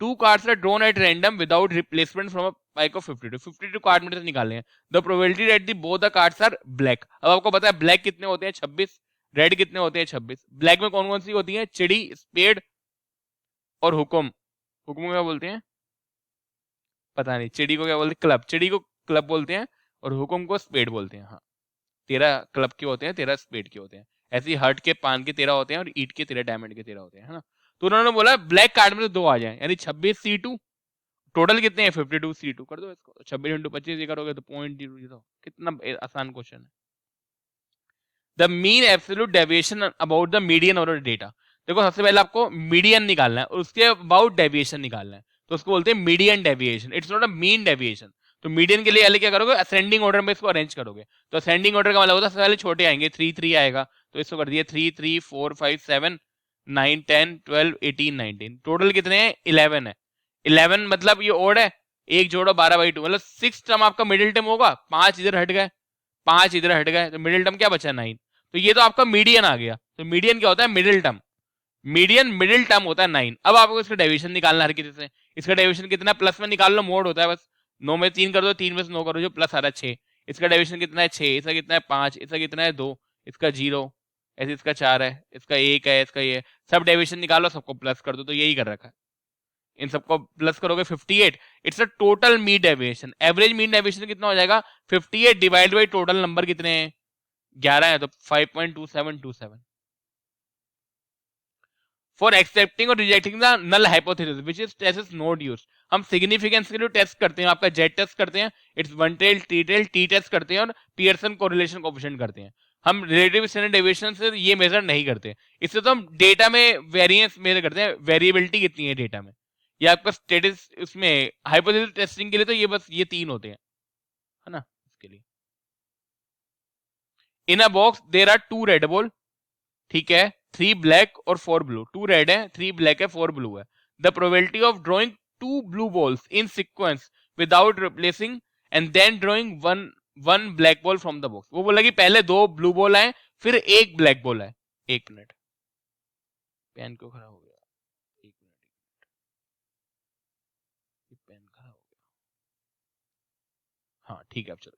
2 cards are drawn at random without replacement from a pack of 52 card में से निकाले हैं, the probability that the both the cards are black. अब आपको पता है ब्लैक कितने होते हैं 26, रेड कितने होते हैं 26। ब्लैक में कौन कौन सी होती है, चिड़ी, स्पेड और हुकुम। हुकुम को क्या बोलते हैं पता नहीं, चिड़ी को क्या बोलते हैं, क्लब, चिड़ी को क्लब बोलते हैं और हुकुम को स्पेड बोलते हैं। हाँ 13 क्लब के होते हैं, 13 स्पेड के होते हैं। ऐसे ही हर्ट के पान के 13 होते हैं और ईट के 13 डायमंड के 13 होते हैं, है ना। तो उन्होंने बोला ब्लैक कार्ड में तो 2 आ जाए, यानी 26c2, टोटल कितने हैं 52c2 कर दो इसको, 26 इंटू 25 ये करोगे तो 0.0, कितना आसान क्वेश्चन है। The mean absolute deviation about the median और डेटा, देखो सबसे पहले आपको मीडियन निकालना है और उसके अबाउट डेविएशन निकालना है, तो उसको बोलते हैं median deviation, it's not a mean deviation. तो मीडियन के लिए पहले क्या करोगे, असेंडिंग ऑर्डर में इसको अरेंज करोगे, तो असेंडिंग ऑर्डर का मतलब होता है सबसे पहले छोटे आएंगे, 3 3 आएगा, तो इसको कर दिए 3 3 4 5 7 9 10 12 18 19, टोटल कितने हैं 11 है। 11 मतलब ये ओड है, एक जोड़ो 12/2, मतलब 6 टर्म आपका मिडिल टर्म होगा, 5 इधर हट गए 5 इधर हट गए, तो मिडिल टर्म क्या बचा 9। तो ये तो आपका मीडियन आ गया, तो मीडियन क्या होता है middle term, median middle term होता है 9। अब आपको इसका डेविएशन निकालना हर किसी से, इसका डेविएशन कितना प्लस में निकाल लो, मोड होता है बस, 9 में 3 कर दो, 3 में से 9 करो, जो प्लस आ रहा है 6। इसका डेविएशन कितना है 6, इसका कितना है 5, इसका कितना है 2, इसका 0, ऐसे इसका 4 है, इसका 1 है, इसका ये, सब डेविएशन निकालो सबको प्लस कर दो, तो यही कर रखा है। इन सबको प्लस करोगे 58, it's a total mean deviation. Average mean deviation कितना हो जाएगा 58 डिवाइड बाई टोटल नंबर कितने हैं 11 है तो 5.2727 फॉर एक्सेप्टिंग और rejecting the null hypothesis which is test is not used. हम सिग्निफिकेंस के लिए टेस्ट करते हैं, आपका जेड टेस्ट करते हैं, it's one tail T test करते हैं और पियर्सन कोरिलेशन कोएफिशिएंट करते हैं। हम रिलेटिव स्टैंडर्ड डेविएशन से ये मेजर नहीं करते, इससे तो हम डेटा में वेरिएंस मेजर करते हैं, वेरिएबिलिटी कितनी है डेटा में। ये आपका स्टेटिस उसमें हाइपोथेसिस टेस्टिंग के लिए तो ये बस ये 3 होते हैं, है ना। इसके लिए in a box there are 2 red ball, ठीक है, 3 ब्लैक और 4 ब्लू। 2 रेड है, 3 ब्लैक है, 4 ब्लू है। The probability of drawing 2 blue balls in sequence without replacing and then drawing one black ball from the box. वो बोला कि पहले 2 ब्लू बॉल आए फिर 1 ब्लैक बॉल आए। 1 मिनट, पेन क्यों खराब हो गया? 1 मिनट, पेन खराब हो गया। हाँ ठीक है, अब चलो।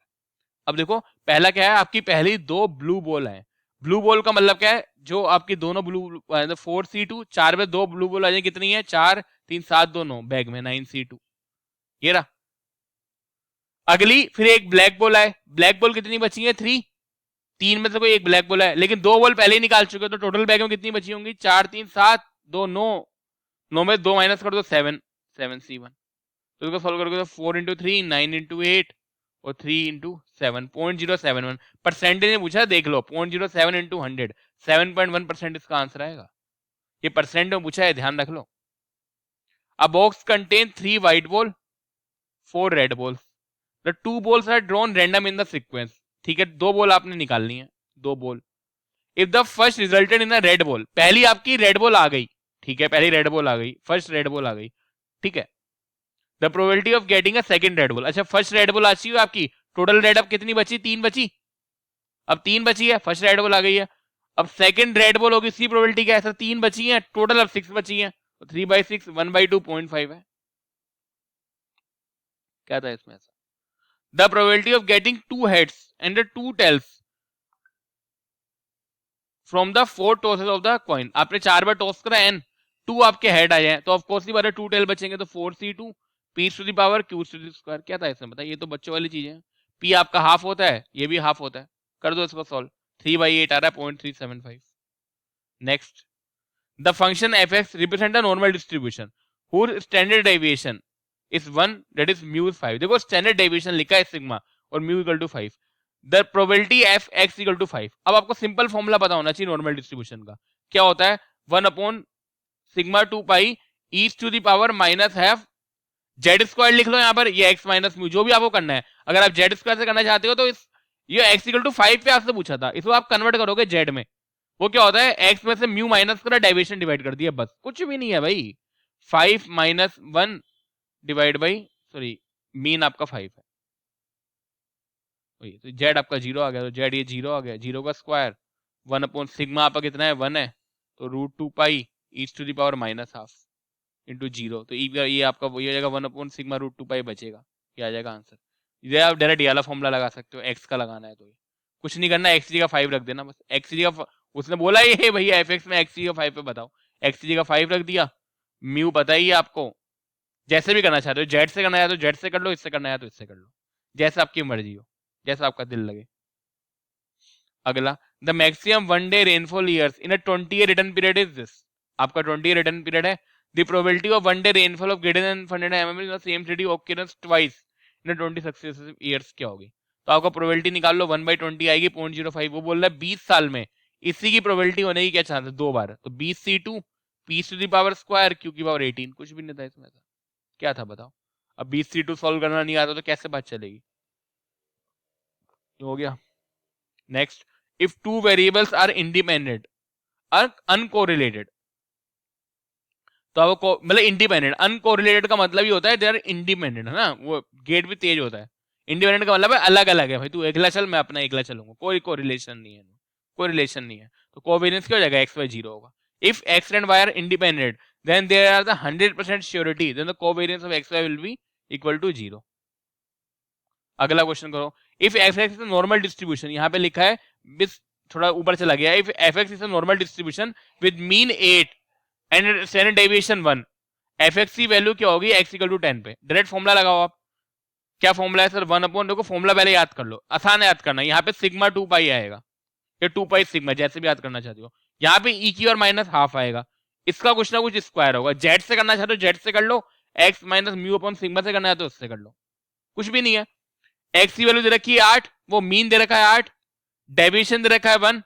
अब देखो पहला क्या है, आपकी पहली 2 ब्लू बॉल है। ब्लू बॉल का मतलब क्या है, जो आपकी दोनों ब्लू 4C2, 4 में 2 ब्लू बॉल आ जाए, कितनी है 4 3 7 2 9 बैग में 9C2, ये रहा। अगली फिर एक ब्लैक बॉल है, ब्लैक बॉल कितनी बची है 3, 3 में से कोई एक ब्लैक बॉल है, लेकिन 2 बॉल पहले ही निकाल चुके हो, तो टोटल बैग में कितनी बची होंगी 4 3 7 2 9, 9 में 2 माइनस कर दो 7C1। तो इसको सॉल्व करोगे तो 4 इंटू 3 9 इंटू 8 और 3 इंटू 7 0.071 परसेंटेज ने पूछा, देख लो 0.07 इंटू 100 7.1% इसका आंसर आएगा। ये परसेंट में पूछा है, ध्यान रख लो। A box contain 3 white ball 4 red balls, the 2 balls are drawn random in the sequence, ठीक है, 2 बॉल आपने निकालनी है, 2 ball. If the first resulted in a red ball, पहली आपकी रेड बॉल आ गई, ठीक है, पहली रेड बॉल आ गई, फर्स्ट रेड बॉल आ गई, ठीक है। The probability of getting a second red ball, अच्छा फर्स्ट रेड बॉल अच्छी हुई आपकी, टोटल रेड अब कितनी बची 3 बची, अब 3 बची है, फर्स्ट रेड बॉल आ गई है। अब सेकंड रेड बॉल होगी, इसी प्रोबेबिलिटी क्या है सर 3 बची है, टोटल अब 6 बची है, तो 3/6 1/2 0.5 है। क्या था इसमें ऐसा, the probability of getting 2 heads and 2 tails from the 4 tosses of the coin, आपने 4 बार टॉस करा एन, 2 आपके हेड आ जाए, तो ऑफ कोर्स ही बारे 2 टेल बचेंगे, तो 4C2 p to the power q to the square. क्या था इसमें बताइए, ये तो बच्चों वाली चीजें हैं। p आपका हाफ होता है, ये भी हाफ होता है, कर दो इसको सॉल्व, 3/8 आ रहा है 0.375। Next, the function fx represent a normal distribution whose standard deviation is 1, that is mu 5। देखो स्टैंडर्ड डेविएशन लिखा है सिग्मा और mu equal to 5, the probability F X equal to 5। अब आपको सिंपल फॉर्मूला पता होना चाहिए नॉर्मल डिस्ट्रीब्यूशन का, क्या होता है 1 sigma 2 pi E to the power minus half Z square लिख लो यहाँ पर, ये एक्स माइनस म्यू जो भी आपको करना है। अगर आप जेड स्क्वायर से करना चाहते हो तो इस ये एक्स इक्वल टू 5 पे आपसे पूछा था, इसको आप कन्वर्ट करोगे जेड में, वो क्या होता है एक्स में से म्यू माइनस करा, डेविएशन डिवाइड कर दिया, बस कुछ भी नहीं है भाई। 5 minus 1 divide by sorry mean आपका 5 है, तो जेड आपका 0 आ गया, तो जेड ये 0 आ गया, 0 का स्क्वायर 1 सिग्मा आपका कितना है 1 है, तो √2 pi E to the power minus half into 0, तो ये आपका वही हो जाएगा 1 सिग्मा √2 पाई बचेगा, ये आ जाएगा आंसर। ये आप डायरेक्ट ये वाला फॉर्मूला लगा सकते हो, एक्स का लगाना है तो कुछ नहीं करना, एक्स का 5 रख देना बस, एक्स का उसने बोला ये भैया एफ एक्स में एक्स का 5 पे बताओ, एक्स का 5 रख दिया, म्यू पता ही है आपको, जैसे भी करना चाहते हो, जेड से करना है तो जेड से कर लो, इससे करना है तो इससे कर लो, जैसे आपकी मर्जी हो, जैसा आपका दिल लगे। अगला, the maximum 1 day rainfall years in a 20 year return period is this, आपका 20 ईयर रिटर्न पीरियड है। The probability of 1 day rainfall of greater than 100 mm in the same city occurrence twice in a 20 successive years क्या होगी, तो आपका प्रोबेबिलिटी निकाल लो, 1/20 आएगी 0.05, वो बोल रहा है 20 साल में इसी की प्रोबेबिलिटी होने की क्या चांस है 2 बार, तो 20C2 p to the power square q की पावर 18, कुछ भी नहीं था इसमें, क्या था बताओ। अब 20C2 सॉल्व करना नहीं आता तो कैसे बात चलेगी, हो गया। Next, if 2 variables are independent और अनकोरिलेटेड, तो आपको मतलब इंडिपेंडेंट, अनकोरिलेटेड का मतलब ही होता है दे आर इंडिपेंडेंट, है ना, वो गेट भी तेज होता है। इंडिपेंडेंट का मतलब है अलग अलग है, भाई तू अगला चल मैं अपना अगला चलूंगा, कोई कोरिलेशन नहीं है, कोई रिलेशन नहीं है, तो कोवेरियंस क्या हो जाएगा x y 0 होगा। If x and y are independent then there are the 100% surety then the covariance of x y will be equal to 0। अगला क्वेश्चन करो, if F X is normal distribution, यहाँ पे लिखा है बिस थोड़ा ऊपर चला गया, if F X is normal distribution with mean 8 and standard deviation 1, F X की वैल्यू क्या होगी x इक्वल टू 10 पे, डायरेक्ट फॉर्मुला लगाओ आप, क्या फॉर्मुला है सर 1 अपॉन, देखो फॉर्मुला पहले याद कर लो, आसान है याद करना, यहाँ पे सिग्मा 2 पाई आएगा, या 2 पाई सिग्मा, जैसे भी याद करना चाहते हो। यहाँ पे ई की और माइनस हाफ आएगा, इसका कुछ ना कुछ स्क्वायर होगा। जेड से करना चाहते हो जेड से कर लो, X minus mu upon sigma से करना है तो उससे कर लो, कुछ भी नहीं है। एक्स की वैल्यू दे रखी है 8, वो मीन दे रखा है 8, डेविएशन दे रखा है 1।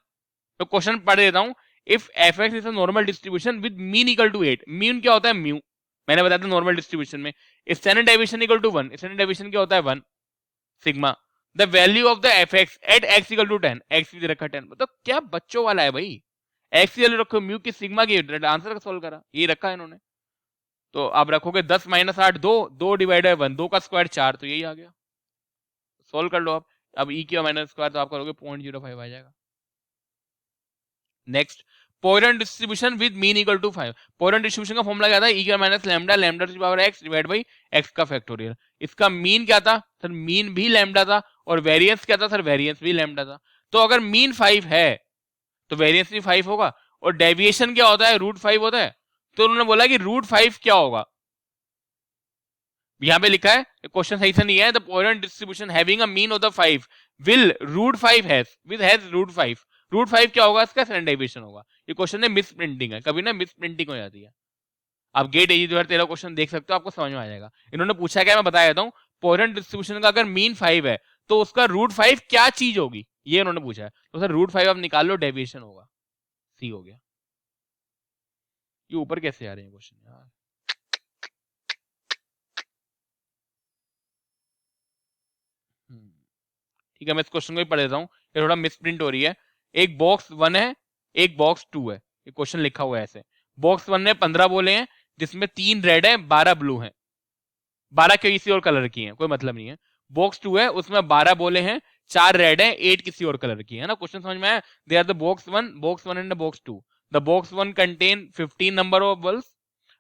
तो क्वेश्चन पढ़ देता हूं। If F X is a normal distribution with mean equal to 8, mean क्या होता है म्यू, मैंने बताया था नॉर्मल डिस्ट्रीब्यूशन में। Standard deviation equal to 1, standard deviation क्या होता है 1 sigma. The value of the F X at X equal to 10, X भी रखा 10, मतलब क्या बच्चों वाला है भाई। एक्स की वैल्यू रखो म्यू की सिग्मा की, आंसर सोल्व करा, ये रखा है इन्होंने। तो आप रखोगे 10 माइनस 8 2, 2 डिवाइड 1, 2 का स्क्वायर 4, तो यही आ गया। सोल्व कर लो आप। अब ई की माइनस स्क्वायर तो आप करोगे 0.05 आ जाएगा। Next, Poisson distribution with mean equal to 5। Poisson distribution का फॉर्मूला क्या था, E minus lambda, lambda to the power X divide by X का फैक्टोरियल। इसका मीन क्या था सर, मीन भी लैम्डा था, और वेरिएंस क्या था सर, वेरिएंस भी लैम्डा था। तो अगर मीन 5 है तो वेरिएंस भी 5 होगा, और डेविएशन क्या होता है, √5 होता है। तो उन्होंने बोला कि √5 क्या होगा, यहां पे लिखा है, क्वेश्चन सही से नहीं है। The Poisson distribution having a mean of the 5 will √5 has with has √5, √5 क्या होगा, इसका स्टैंडर्ड डेविएशन होगा। ये क्वेश्चन है मिस प्रिंटिंग है, कभी ना मिस प्रिंटिंग हो जाती है। आप गेट एजी 2013 क्वेश्चन देख सकते हो, आपको समझ में आ जाएगा। इन्होंने पूछा क्या, मैं बता देता हूँ। पॉइसन डिस्ट्रीब्यूशन का अगर मीन 5 है तो उसका √5 क्या चीज होगी, ये उन्होंने पूछा है। तो सर √5 आप निकाल लो, डेविएशन होगा, सी हो गया। ये ऊपर कैसे आ रहे हैं क्वेश्चन यार। ठीक है, मैं इस क्वेश्चन को ही पढ़ देता हूँ, ये थोड़ा मिस प्रिंट हो रही है। एक बॉक्स 1 है, एक बॉक्स 2 है, ये क्वेश्चन लिखा हुआ है ऐसे। बॉक्स 1 में 15 बोले हैं, जिसमें 3 रेड है 12 ब्लू हैं, 12 किसी और कलर की हैं, कोई मतलब नहीं है। बॉक्स 2 है, उसमें 12 बोले हैं, 4 रेड है, 8 किसी और कलर की है ना। क्वेश्चन समझ में आया। There are the box 1 and the box 2। The box 1 contain 15 number of balls,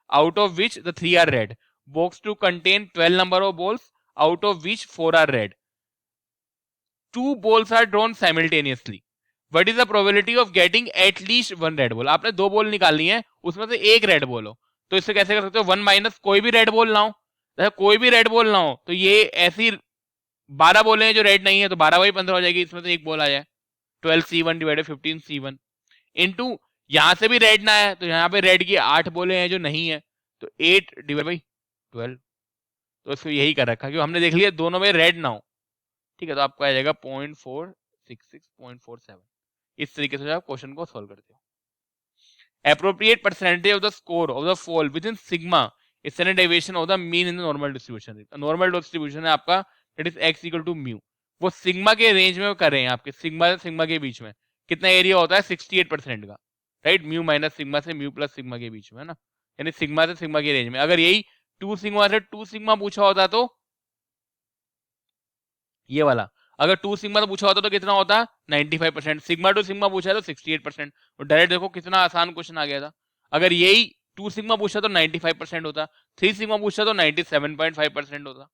out of which the 3 are red. Box 2 contain 12 number of balls, out of which 4 are red. 2 balls are drawn simultaneously. What is the probability of getting at least 1 red ball? आपने 2 बॉल निकालनी है, उसमें से एक रेड बॉल हो, तो इससे कैसे कर सकते हो, 1 माइनस कोई भी रेड बॉल ना हो, कोई भी रेड बॉल ना हो, तो ये ऐसी 12 बॉल हैं जो रेड नहीं है, तो 12 बाई 15 हो जाएगी, इसमें से एक बॉल आ जाए। 12c1 डिवाइडेड 15c1 इनटू, यहां से भी रेड ना है, तो यहाँ पे रेड की 8 बोले हैं जो नहीं है, तो 8 डिवाइड बाई 12। तो इसको यही कर रखा, क्योंकि हमने देख लिया दोनों में रेड ना हो। ठीक है, तो आपको आ जाएगा 0.466.47। इस तरीके से आप क्वेश्चन को सॉल्व करते हो। Appropriate percentage of the score of the fall within sigma is standard deviation of the mean in the normal distribution. Normal distribution है आपका, that is x equal to mu. वो सिग्मा के रेंज में कर रहे हैं, आपके सिग्मा से सिग्मा के बीच में कितना एरिया होता है, 68% का, राइट। म्यू माइनस सिग्मा से म्यू प्लस सिग्मा के बीच में, है ना, यानी सिग्मा से सिग्मा के रेंज में। अगर यही 2 सिग्मा से 2 सिग्मा पूछा होता तो ये वाला, अगर 2 सिग्मा तो पूछा होता तो कितना होता, 95%। सिग्मा टू सिग्मा पूछा तो 68%। तो डायरेक्ट देखो कितना आसान क्वेश्चन आ गया था। अगर यही 2 सिग्मा पूछा तो 95% होता, 3 सिग्मा पूछा तो 97.5% होता।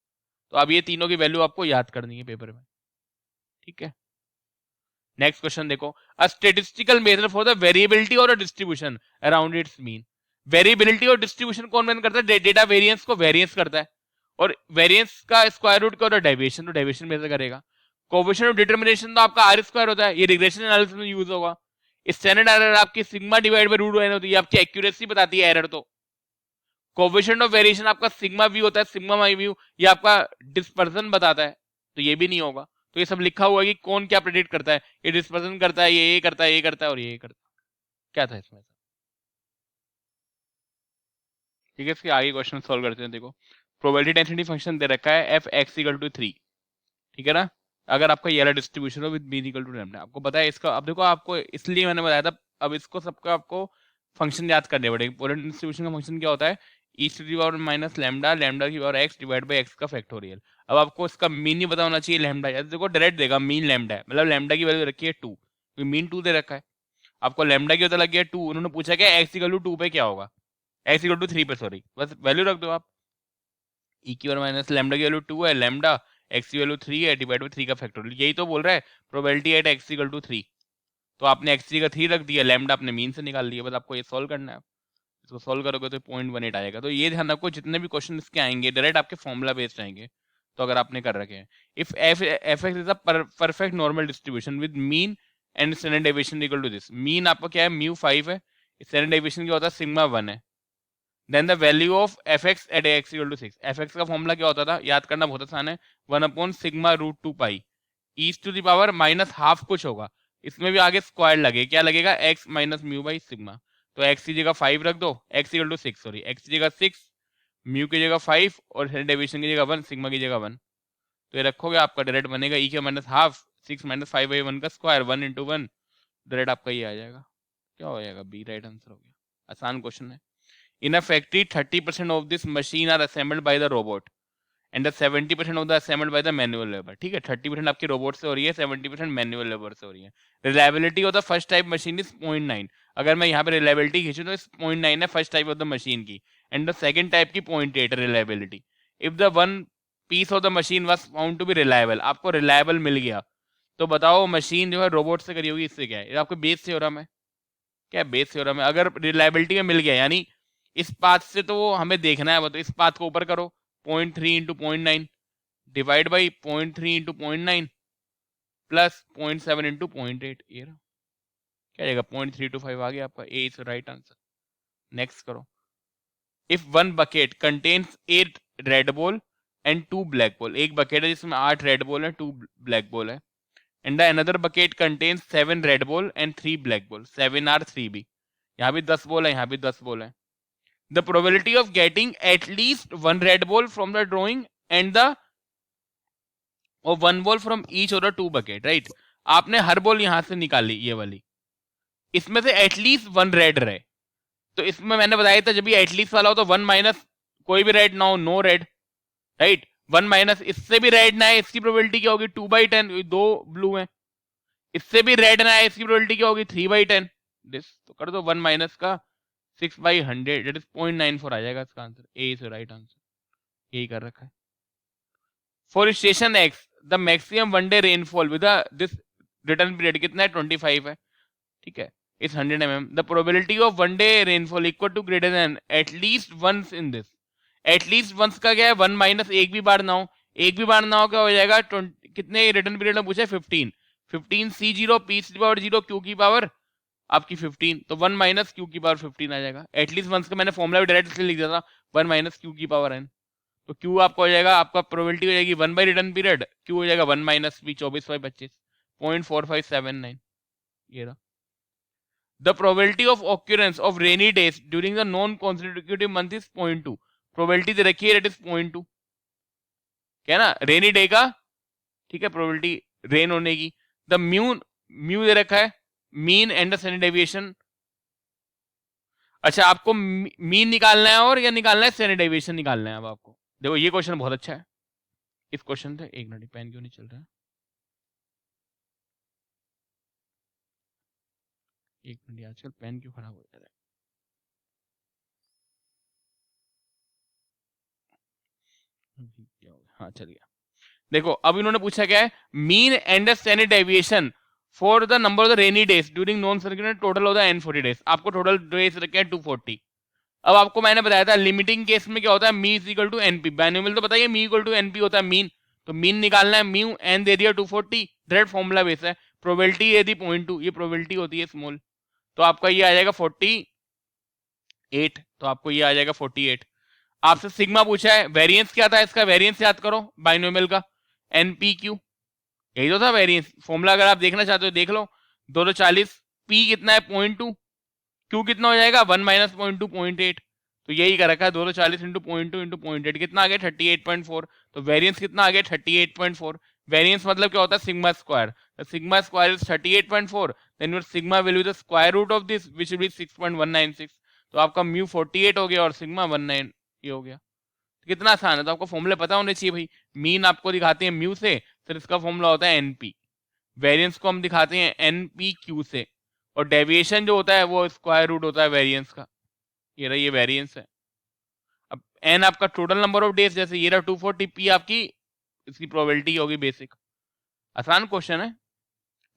तो अब ये तीनों की वैल्यू आपको याद करनी है पेपर में, ठीक है। नेक्स्ट क्वेश्चन देखो, a statistical method for the variability और distribution around its mean. Variability और डिस्ट्रीब्यूशन कौन मेन करता है, डेटा वेरिएंस को वेरिएंस करता है, और वेरिएंस का स्क्वायर रूट क्या होता है, डेविएशन, तो डेविएशन मेजर करेगा। कोएफिशिएंट ऑफ डिटरमिनेशन तो आपका आर स्क्वायर होता है, ये रिग्रेशन एनालिसिस में यूज होगा। स्टैंडर्ड एरर आपकी sigma divide by root N होती है, आपकी एक्यूरेसी बताती है एरर। तो कोएफिशिएंट ऑफ वेरिएशन आपका सिग्मा वी होता है, सिग्मा माई व्यू, ये आपका डिस्पर्सन बताता है, तो ये भी नहीं होगा। तो ये सब लिखा हुआ है कि कौन क्या प्रेडिक्ट करता है, ये डिस्पर्सन करता है, ये करता है, ये करता है, और ये करता है। क्या था इसमें, ठीक है। इसके आगे क्वेश्चन सॉल्व करते हैं। देखो, प्रोबेबिलिटी डेंसिटी फंक्शन दे रखा है एफ एक्स इक्वल टू 3, ठीक है ना। अगर आपका ये वाला डिस्ट्रीब्यूशन हो with mean equal to lambda, आपको पता है इसका। अब देखो, आपको इसलिए मैंने बताया था, अब इसको सबका आपको फंक्शन याद करने पड़ेगा। पॉइसन डिस्ट्रीब्यूशन का फंक्शन क्या होता है, E to the power minus lambda, lambda की power X divide by X का फैक्टोरियल। अब आपको इसका मीन ही पता होना चाहिए, लैम्डा। देखो डायरेक्ट देगा मीन लैम्डा है, मतलब लैम्डा की वैल्यू रखी है 2, मीन 2 दे रखा है। आपको लैम्डा की पता लग गया 2, उन्होंने पूछा क्या एक्स इक्वल टू 2 पे क्या होगा, एक्स इक्वल टू 3 पे, सॉरी, बस वैल्यू रख दो आप। ई की पावर माइनस लैम्डा की वैल्यू 2 है, लैम्डा एक्स की वैल्यू 3 है, डिवाइड बाई 3 का फैक्टोरियल। यही तो बोल रहा है probability at X equal to 3। तो आपने एक्स का 3 रख दिया, लैम्डा आपने मीन से निकाल लिया, बस आपको ये सॉल्व करना है। इसको सॉल्व करोगे तो 0.18 आएगा। तो ये ध्यान रखो, जितने भी क्वेश्चन इसके आएंगे डायरेक्ट आपके फॉर्मूला बेस्ड आएंगे। तो अगर आपने कर रखे हैं, if F X is a perfect normal distribution with mean and standard deviation equal to this. Mean आपका क्या है, म्यू 5 है, स्टैंडर्ड डेविएशन क्या होता है, सिग्मा 1 है। Then the value of F X at X equal to 6। F X का फॉर्मूला क्या होता था, याद करना बहुत आसान है, 1/σ√2 pi E to the power minus half कुछ होगा, इसमें भी आगे स्क्वायर लगे, क्या लगेगा, X minus mu by sigma. तो एक्स की जगह 5 रख दो, X equal to 6, sorry X की जगह 6, म्यू की जगह 5 और डेविएशन की जगह 1, सिग्मा की जगह 1। तो ये रखोगे आपका डायरेक्ट बनेगा ई के माइनस हाफ 6 माइनस 5/1 का स्क्वायर 1 इंटू 1, डायरेक्ट आपका ये आ जाएगा, क्या हो जाएगा, बी राइट आंसर हो गया। आसान क्वेश्चन है। In a factory, 30% of this machine are assembled by the robot and the 70% of the assembled by the manual labor। ठीक है, 30% आपकी रोबोट से हो रही है, 70% मैनुअल लेबर से हो रही है। Reliability of the first type machine is 0.9। अगर मैं यहाँ पे रिलायबिलिटी खींचूं तो 0.9 है first type of the machine की, एंड द सेकंड टाइप की 0.8 reliability. If the one piece of the machine was found to be reliable, आपको रिलायबल मिल गया, तो बताओ मशीन जो है रोबोट से करी होगी, इससे क्या है, ये आपको बेस थ्योरम है, क्या बेस थ्योरम है। अगर रिलायबिलिटी में मिल गया, यानी इस पाथ से तो हमें देखना है, तो इस पाथ को ऊपर करो, 0.3 into 0.9 divide by 0.3 into 0.9 plus 0.7 into 0.8, ये रहा, क्या जाएगा 0.325 आ गया आपका, A is right answer. Next करो। If one bucket contains 8 red ball and 2 black ball, एक बकेट है जिसमें 8 रेड बॉल है, 2 ब्लैक बॉल है, and the another bucket contains 7 red ball and 3 black ball, 7 R 3 B, यहाँ भी 10 बॉल है, यहाँ भी 10 बॉल है। The probability of getting at least one red ball from the drawing and the one ball from each of the 2 bucket, right? आपने हर बॉल यहां से निकाली, ये वाली, इसमें से एटलीस्ट 1 रेड रहे, तो इसमें मैंने बताया था जब भी एटलीस्ट वाला हो तो 1 माइनस कोई भी रेड ना हो, नो रेड, राइट, 1 माइनस इससे भी रेड ना है, इसकी प्रोबेबिलिटी क्या होगी, 2/10, 2 ब्लू है, इससे भी रेड ना है, इसकी प्रोबेबिलिटी क्या होगी, 3/10, दिस, तो कर दो 1 माइनस का 6/100, दैट इज 0.94 आ जाएगा इसका answer, A is right answer, यही कर रखा है। For station X the maximum one day rainfall with this return period कितना है, 25 है, ठीक है, इस 100 mm, the probability of one day rainfall equal to greater than at least once in this. At least once का क्या है, 1 माइनस एक भी बार ना हो, एक भी बार ना हो क्या हो जाएगा, कितने रिटर्न पीरियड में पूछा है, 15, 15 C0 P की पावर 0 Q की पावर आपकी 15, तो 1 माइनस क्यू की पावर 15 आ जाएगा। एटलीस्ट वंस का मैंने फॉर्मुला भी डायरेक्ट इसलिए लिख दिया था, 1 माइनस क्यू की पावर n, तो क्यू आपका हो जाएगा, आपका प्रोबेबिलिटी हो जाएगी 1 बाई रिटर्न पीरियड, क्यू हो जाएगा 1 माइनस बी 24/25, 0.4579, ये रहा। The probability of occurrence of rainy days during the non consecutive month is 0.2, probability दे रखी है, दैट इज 0.2, क्या ना, रेनी डे का, ठीक है, प्रोबेबिलिटी रेन होने की। द म्यू दे रखा है, mean and the standard deviation. अच्छा, आपको मीन निकालना है और या निकालना है स्टैंडर्ड डेविएशन निकालना है। अब आपको देखो ये क्वेश्चन बहुत अच्छा है, इस क्वेश्चन से एक मिनट, पेन क्यों नहीं चल रहा है, एक मिनट, आजकल पेन क्यों खराब हो जा रहा है, हाँ चल गया। देखो अब इन्होंने पूछा क्या है, mean and standard deviation for the number of the rainy days during non circular total of the n40 days, आपको टोटल डेज रखे हैं 240। अब आपको मैंने बताया था लिमिटिंग केस में क्या होता है, mean is equal to NP, binomial तो बताइए, मी इक्वल टू एनपी होता है मीन, तो मीन निकालना है, म्यू एन दे दिया 240, डायरेक्ट फॉर्मूला बेस है, प्रोबेबिलिटी यदि 0.2, ये प्रोबेबिलिटी होती है स्मॉल, तो आपका ये आ जाएगा 48, तो आपको ये आ जाएगा 48। आपसे सिग्मा पूछा है, वेरिएंस क्या था इसका, वेरिएंस याद करो बाइनोमियल का, एनपीक्यू, यही तो था वेरिएंस फॉर्मूला, अगर आप देखना चाहते हो देख लो, 240, पी कितना है 0.2, क्यू कितना हो जाएगा 1 माइनस 0.2 0.8, तो यही कर रखा है 240 इंटू 0.2 इंटू 0.8, कितना आ गया 38.4, तो वेरिएंस कितना आ गया 38.4। वेरिएंस मतलब क्या होता है, sigma square, sigma square is 38.4, then your sigma will be the square root of this which will be 6.196, तो आपका म्यू 48 हो गया और सिग्मा 19 ये हो गया। कितना आसान है, तो आपको फॉर्मूले पता होने चाहिए भाई। मीन आपको दिखाते हैं म्यू से, फिर इसका फॉर्मूला होता है एनपी, वेरिएंस को हम दिखाते हैं एनपीक्यू से, और डेविएशन जो होता है वो स्क्वायर रूट होता है वेरिएंस का, ये रहा, ये वेरिएंस है। अब एन आपका टोटल नंबर ऑफ डेज, जैसे ये रहा 240, पी आपकी इसकी प्रोबेबिलिटी होगी बेसिक, आसान क्वेश्चन है।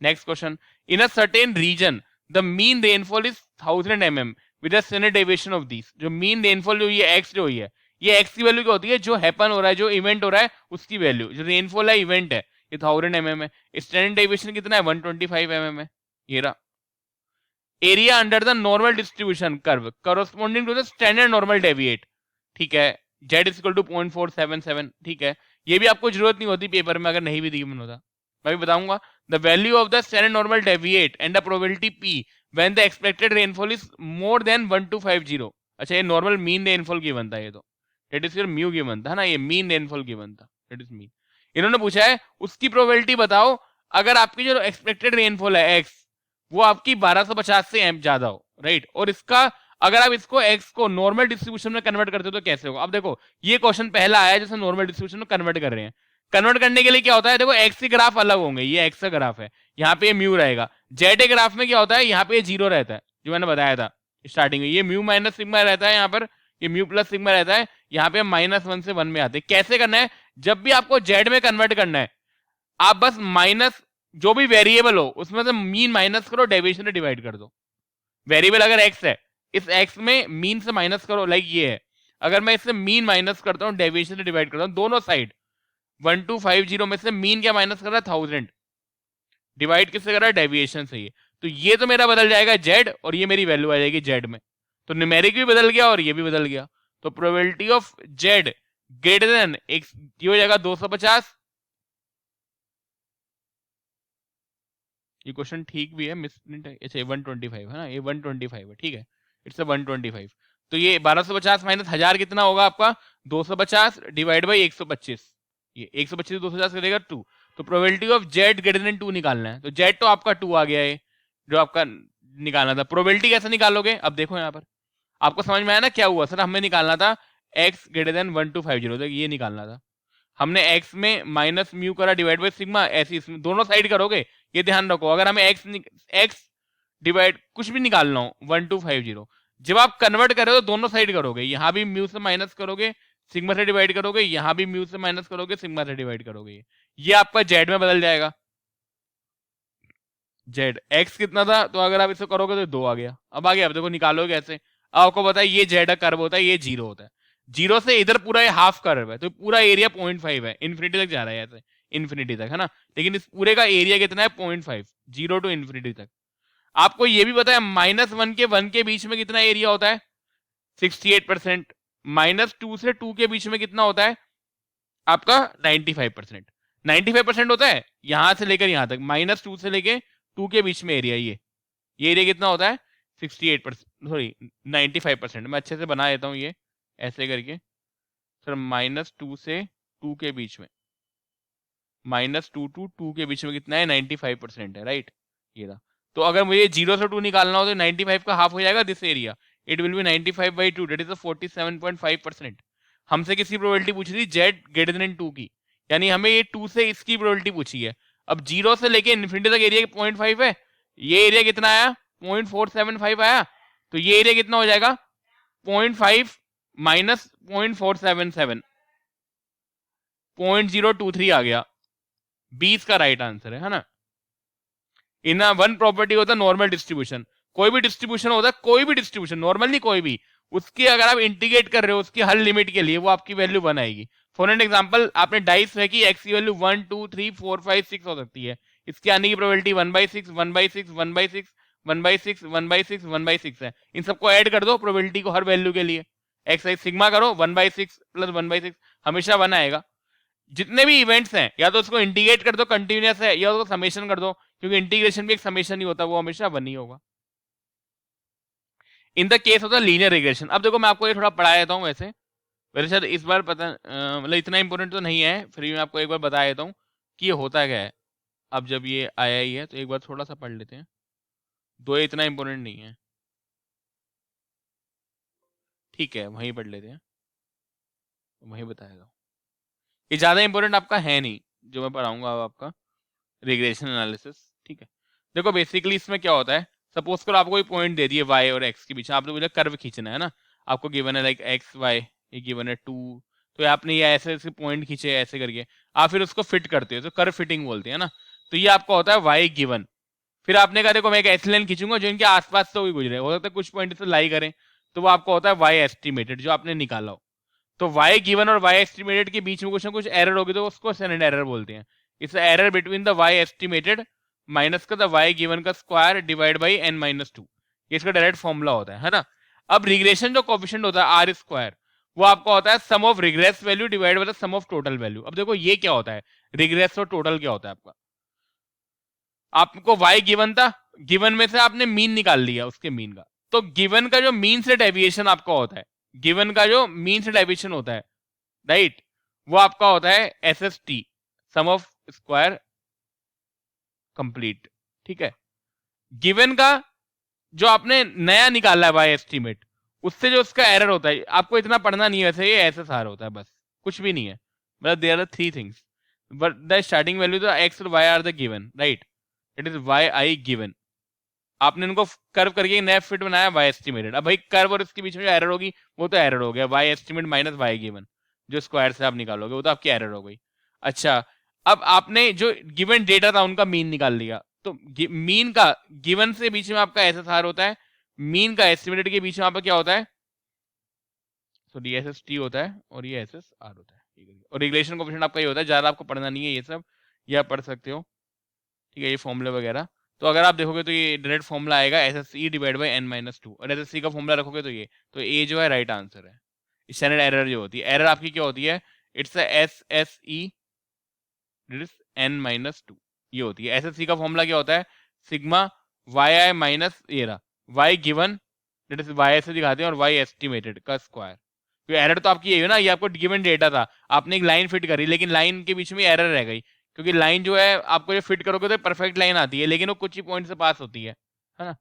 Next question, in a certain region the mean rainfall is 1000 mm with a standard deviation of this, जो मीन रेनफॉल जो ये एक्स जो हुई है, ये एक्स की वैल्यू क्या होती है, जो हैपन हो रहा है, जो इवेंट हो रहा है उसकी वैल्यू, जो रेनफॉल है इवेंट है, ये 1000 mm है, स्टैंडर्ड डेविएशन कितना है 125 mm है, ये रहा area under the normal distribution curve corresponding to the standard normal deviate, ठीक है, z इज इक्वल टू 0.477, ठीक है। ये भी आपको जरूरत नहीं होती पेपर में अगर नहीं भी गिवन होता, मैं भी बताऊंगा। The value of the standard normal deviate and the probability p when the expected rainfall is more than 1250। अच्छा ये नॉर्मल मीन रेनफॉल गिवन था, ये तो that is your mu given था ना, ये मीन रेनफॉल गिवन था, दैट इज मीन। इन्होंने पूछा है उसकी प्रोबेबिलिटी बताओ अगर आपकी जो एक्सपेक्टेड रेनफॉल है x वो आपकी 1250 से एम ज्यादा हो, राइट, और इसका अगर आप इसको x को नॉर्मल डिस्ट्रीब्यूशन में कन्वर्ट करते हो तो कैसे होगा। अब देखो ये क्वेश्चन पहला आया जैसे नॉर्मल डिस्ट्रीब्यूशन में कन्वर्ट कर रहे हैं। कन्वर्ट करने के लिए क्या होता है, देखो x के ग्राफ अलग होंगे, ये x का ग्राफ है, यहाँ पे म्यू रहेगा। z के ग्राफ में क्या होता है, यहाँ पे जीरो रहता है, जो मैंने बताया था स्टार्टिंग में, ये म्यू माइनस सिग्मा रहता है, यहाँ पर ये म्यू प्लस सिग्मा रहता है, यहाँ पे -1 से 1 में आते हैं। कैसे करना है, जब भी आपको z में कन्वर्ट करना है आप बस माइनस जो भी वेरिएबल हो उसमें से मीन माइनस करो, डेविएशन से डिवाइड कर दो। वेरिएबल अगर x है, इस x में मीन से माइनस करो, लाइक ये है, अगर मैं इससे मीन माइनस करता हूँ डेविएशन से डिवाइड करता हूँ, दोनों साइड 1250 में से मीन क्या माइनस कर रहा है 1000, डिवाइड किससे कर रहा है, डेविएशन से। ये तो ये तो मेरा बदल जाएगा z और ये मेरी वैल्यू आ जाएगी z में, तो न्यूमेरिक भी बदल गया और ये भी बदल गया। तो probability of z greater than x ये हो जाएगा 250। ये क्वेश्चन ठीक भी है, मिसप्रिंट है, अच्छा 125 है ना, ये 125 है, ठीक है, इट्स 125। तो ये 1250 माइनस 1000 कितना होगा आपका 250 डिवाइड बाई 125, ये 125 250 करेगा 2। तो probability of z greater than 2 निकालना है, तो z तो आपका 2 आ गया है जो आपका निकालना था। प्रोबेबिलिटी कैसे निकालोगे, अब देखो यहाँ पर आपको समझ में आया ना क्या हुआ, सर हमें निकालना था x ग्रेटर देन 1250, तो ये निकालना था, हमने x में माइनस म्यू करा डिवाइड बाई सिग्मा, ऐसे इसमें दोनों साइड करोगे, ये ध्यान रखो अगर हमें x डिवाइड कुछ भी निकालना हो 1250, जब आप कन्वर्ट करो तो दोनों साइड करोगे, यहां भी म्यू से माइनस करोगे सिग्मा से डिवाइड करोगे, यहां भी म्यू से माइनस करोगे सिग्मा से डिवाइड करोगे, ये आपका z में बदल जाएगा। z x कितना था, तो अगर आप इसे करोगे तो 2 आ गया। अब आ गया, अब देखो निकालोगे कैसे, आपको पता है ये z कर्व होता है, ये 0 होता है, 0 से इधर पूरा ये हाफ कर्व है, तो पूरा एरिया 0.5 है, इन्फिनिटी तक जा रहा है ऐसे, इन्फिनिटी तक है ना, लेकिन इस पूरे का एरिया कितना है 0.5, 0 टू इन्फिनिटी तक। आपको ये भी पता है -1 के 1 के बीच में कितना एरिया होता है 68%, -2 से 2 के बीच में कितना होता है आपका 95%, 95% होता है यहां से लेकर यहां तक, -2 से लेकर 2 के बीच में एरिया, ये एरिया कितना होता है 68%, सॉरी 95%। मैं अच्छे से बना देता हूँ ये ऐसे करके, सर -2 से 2 के बीच में, -2 टू 2 के बीच में कितना है 95% है, राइट, ये रहा। तो अगर मुझे 0 से 2 निकालना हो तो 95 का हाफ हो जाएगा this area, it will be 95/2 that is 47.5%। हमसे किसी प्रोबेबिलिटी पूछी थी z ग्रेटर देन 2 की, यानी हमें ये 2 से इसकी प्रोबेबिलिटी पूछी है। अब 0 से लेके इन्फिनिटी तक एरिया 0.5 है, ये एरिया कितना आया 0.475 आया, तो ये एरिया कितना हो जाएगा 0.5 माइनस 0.477, 0.023 आ गया, 20 का राइट आंसर है ना। इन वन प्रॉपर्टी होता है नॉर्मल डिस्ट्रीब्यूशन, कोई भी डिस्ट्रीब्यूशन होता है, कोई भी डिस्ट्रीब्यूशन नॉर्मल नहीं कोई भी, उसकी अगर आप इंटीग्रेट कर रहे हो उसकी हर लिमिट के लिए वो आपकी वैल्यू 1 आएगी। फॉर एन एग्जांपल आपने डाइस है कि x की वैल्यू 1 2 3 4 5 6 हो सकती है, इसके आने की प्रोबेबिलिटी 1/6 1/6 1/6 1/6 1/6 1/6 है, इन सबको ऐड कर दो प्रोबेबिलिटी को हर वैल्यू के लिए, x सिग्मा करो 1/6 प्लस 1/6 हमेशा 1 आएगा। जितने भी इवेंट्स हैं या तो उसको इंटीग्रेट कर दो कंटिन्यूअस है, या उसको समेशन कर दो, क्योंकि इंटीग्रेशन भी एक समेशन ही होता है, वो हमेशा 1 ही होगा। In the case of the linear regression, अब देखो मैं आपको ये थोड़ा पढ़ा देता हूँ, वैसे शायद इस बार पता मतलब इतना इंपॉर्टेंट तो नहीं है, फिर भी मैं आपको एक बार बता देता हूँ कि ये होता क्या है। अब जब ये आया ही है तो एक बार थोड़ा सा पढ़ लेते हैं, दो ये इतना इंपॉर्टेंट नहीं है, ठीक है वहीं पढ़ लेते हैं, वहीं बताएगा, ये ज्यादा इंपॉर्टेंट आपका है नहीं जो मैं पढ़ाऊंगा अब आपका रिग्रेशन एनालिसिस, ठीक है। देखो बेसिकली इसमें क्या होता है, सपोज करो आपको कोई पॉइंट दे दिए y और x के बीच, आपने मुझे कर्व खींचना है ना, आपको गिवन है लाइक x y, ये गिवन है 2, तो आपने ये ऐसे ऐसे पॉइंट खींचे ऐसे करके, आप फिर उसको फिट करते हो तो कर्व फिटिंग बोलते हैं ना, तो ये आपका होता है y गिवन। फिर आपने कहा देखो मैं एक ऐसी लाइन खींचूंगा जो इनके आसपास से गुजरे, हो सकता है कुछ पॉइंट से लाई करें, तो वो आपका होता है y एस्टिमेटेड जो आपने निकाला हो। तो y गिवन और y एस्टिमेटेड के बीच में कुछ ना कुछ एरर होगी तो उसको स्टैंडर्ड एरर बोलते हैं। It's error between the y estimated minus का द y गिवन का square divide by n minus 2, ये इसका डायरेक्ट फॉर्मूला होता है ना। अब रिग्रेशन जो कोफिशिएंट होता है आर स्क्वायर, वो आपका होता है sum of regress value divide by the sum of total value. अब देखो ये क्या होता है, रिग्रेस और टोटल क्या होता है आपका, आपको y गिवन था, गिवन में से आपने मीन निकाल लिया उसके मीन का, तो गिवन का जो मीन से डेविएशन आपका होता है, गिवन का जो मीन से डेविएशन होता है, राइट, वो आपका होता है S S T, sum of square complete. ठीक है, गिवन का जो आपने नया निकाला है वाई एस्टिमेट, उससे जो उसका एरर होता है, आपको इतना पढ़ना नहीं है वैसे, ये एसएसआर होता है, बस कुछ भी नहीं है। मतलब there are three things, but the starting value the x और y are the given, right, it is y i given. आपने इनको कर्व करके एक नया फिट बनाया वाई एस्टिमेटेड। अब भाई कर्व और इसके बीच में जो एरर होगी वो तो एरर हो गया, Y estimate minus Y given, जो स्क्वायर से आप निकालोगे वो तो आपकी एरर हो गई। अच्छा, अब आपने जो गिवन डेटा था उनका मीन निकाल लिया, तो मीन का गिवन से बीच में आपका एसएसआर होता है, मीन का एस्टिमेटेड के बीच में आपका क्या होता है, तो डी एस एस टी होता है और ये एस एस आर होता है। और रिलेशन कोएफिशिएंट आपका ये होता है, ज्यादा आपको पढ़ना नहीं है ये सब, ये आप पढ़ सकते हो, ठीक है, ये फॉर्मूले वगैरह। तो अगर आप देखोगे तो ये डायरेक्ट फॉर्मूला आएगा S S C divide by N minus 2, और एस एस सी का फॉर्मूला रखोगे तो ये, तो ए जो है राइट आंसर है। स्टैंडर्ड एरर जो होती है, एरर आपकी क्या होती है, it's S S E N minus 2, ये होती है। एस एस सी का फॉर्मूला क्या होता है, सिग्मा वाई आई माइनस ये रहा Y given, that is Y से दिखाते हैं, और वाई एस्टिमेटेड का स्क्वायर। तो एरर तो आपकी ये है ना, ये आपको गिवन डेटा था, आपने एक लाइन फिट करी, लेकिन लाइन के बीच में एरर रह गई, क्योंकि लाइन जो है आपको जो फिट करोगे तो परफेक्ट लाइन आती है, लेकिन वो कुछ ही पॉइंट से पास होती है ना।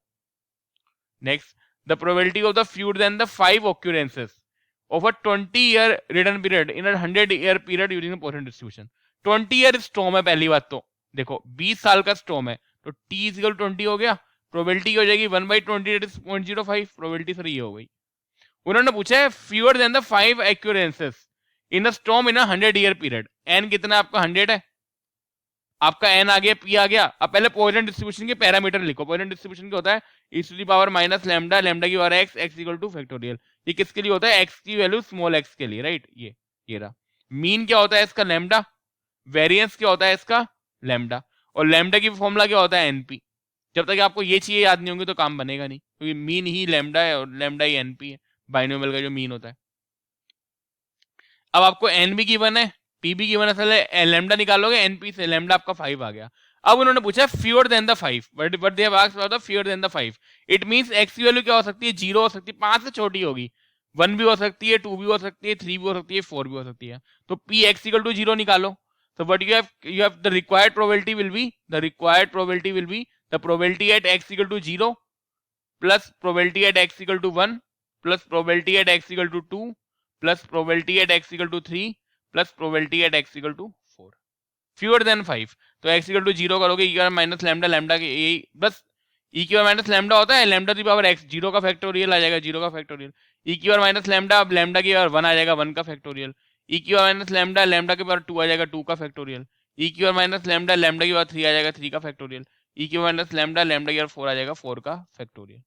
Next, the probability of the fewer than the 5 occurrences of a 20-year return period in a 100-year period using the Poisson distribution। 20-year storm है, पहली बात तो देखो 20 साल का स्टॉर्म है, तो t इक्वल 20 हो गया, प्रोबेबिलिटी हो जाएगी 1/20, दैट इज 0.05, प्रोबेबिलिटी सर ये हो गई। उन्होंने पूछा है fewer than the 5 occurrences in the storm in a 100-year period, n कितना आपका 100 है, आपका n आ गया, p आ गया। अब पहले पॉइसन डिस्ट्रीब्यूशन के पैरामीटर लिखो। पॉइसन डिस्ट्रीब्यूशन क्या होता है, e to the power minus lambda, lambda की power x, x equal to factorial. ये किसके लिए होता है, x की वैल्यू स्मॉल x के लिए, राइट, ये रहा। मीन क्या होता है इसका, लैम्डा, वेरिएंस क्या होता है इसका, लैम्डा, और लैम्डा की फॉर्मूला क्या होता है, एनपी। जब तक आपको ये चीजें याद नहीं होंगी तो काम बनेगा नहीं, क्योंकि मीन ही लैम्डा है और लैम्डा ही एनपी है, बाइनोमियल का जो मीन होता है। अब आपको एन भी गिवन है, पी भी गिवन है, असल लैम्डा निकालोगे एनपी से, लैम्डा आपका 5 आ गया। अब उन्होंने पूछा fewer than the 5, but they have asked about the fewer than the 5, it means x की वैल्यू क्या हो सकती है, 0 हो सकती है, 5 से छोटी होगी, 1 भी हो सकती है, 2 भी हो सकती है, 3 भी हो सकती है, 4 भी हो सकती है। तो पी एक्स इक्वल टू 0 निकालो, so what you have the required probability will be the probability at x equal to 0 plus probability at x equal to 1 plus probability at x equal to 2 plus probability at x equal to 3 plus probability at x equal to 4, fewer than 5। तो x equal to 0 करोगे, e की माइनस लैम्डा, लैम्डा के यही बस e की माइनस लैम्डा होता है, लैम्डा की पावर x, 0 का फैक्टोरियल आ जाएगा, 0 का फैक्टोरियल, e की माइनस लैम्डा, अब लैम्डा की पावर 1 आ जाएगा, 1 का फैक्टोरियल, e की माइनस लैम्डा, लैम्डा के पावर 2 आ जाएगा, 2 का फैक्टोरियल, e की माइनस लैम्डा, लैम्डा की पावर 3 आ जाएगा, 3 का फैक्टोरियल, e की माइनस लैम्डा, लैम्डा की पावर 4 आ जाएगा, 4 का फैक्टोरियल।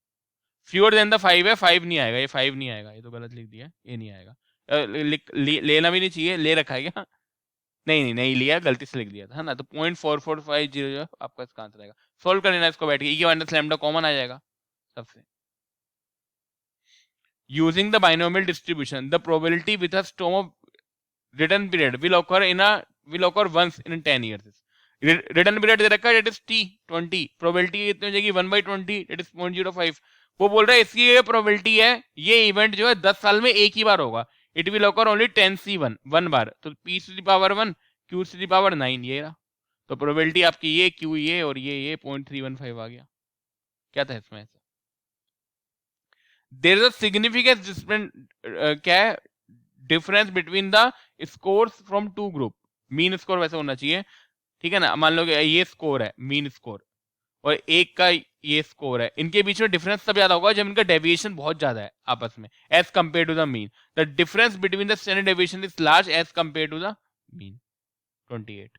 फ्यूअर देन द 5 है, 5 नहीं आएगा, ये 5 नहीं आएगा, ये तो गलत लिख दिया, ये नहीं आएगा। लेना भी नहीं चाहिए, ले रखा है क्या, नहीं लिया, गलती से लिख दिया था, है ना। तो 0.4450 आपका इसका आंसर आएगा। सोल्व कर लेना इसको बैठ के, e की माइनस लैम्डा कॉमन आ जाएगा सबसे। Using the binomial distribution the probability with a storm of return period will occur once in 10 years। Return period दे रखा है, इट इज t 20, प्रोबेबिलिटी कितनी हो जाएगी 1/20, इट इज 0.05। वो बोल रहा है इसकी ये प्रोबेबिलिटी है, ये इवेंट जो है 10 साल में एक ही बार होगा, it will occur only 10c1 1 बार, तो p to the power 1 q to the power 9, ये रहा। तो प्रोबेबिलिटी आपकी ये q ये और ये 0.315 आ गया। क्या था इसमें ऐसा, देयर इज अ सिग्निफिकेंट क्या है, difference between the scores from two group, mean score वैसे होना चाहिए, ठीक है ना। मान लो ये स्कोर है मीन स्कोर, और एक का ये स्कोर है, इनके बीच में डिफरेंस तब ज्यादा होगा जब इनका डेविएशन बहुत ज्यादा है आपस में, as compare to the mean. The difference between the standard deviation is large as compare to the mean. 28,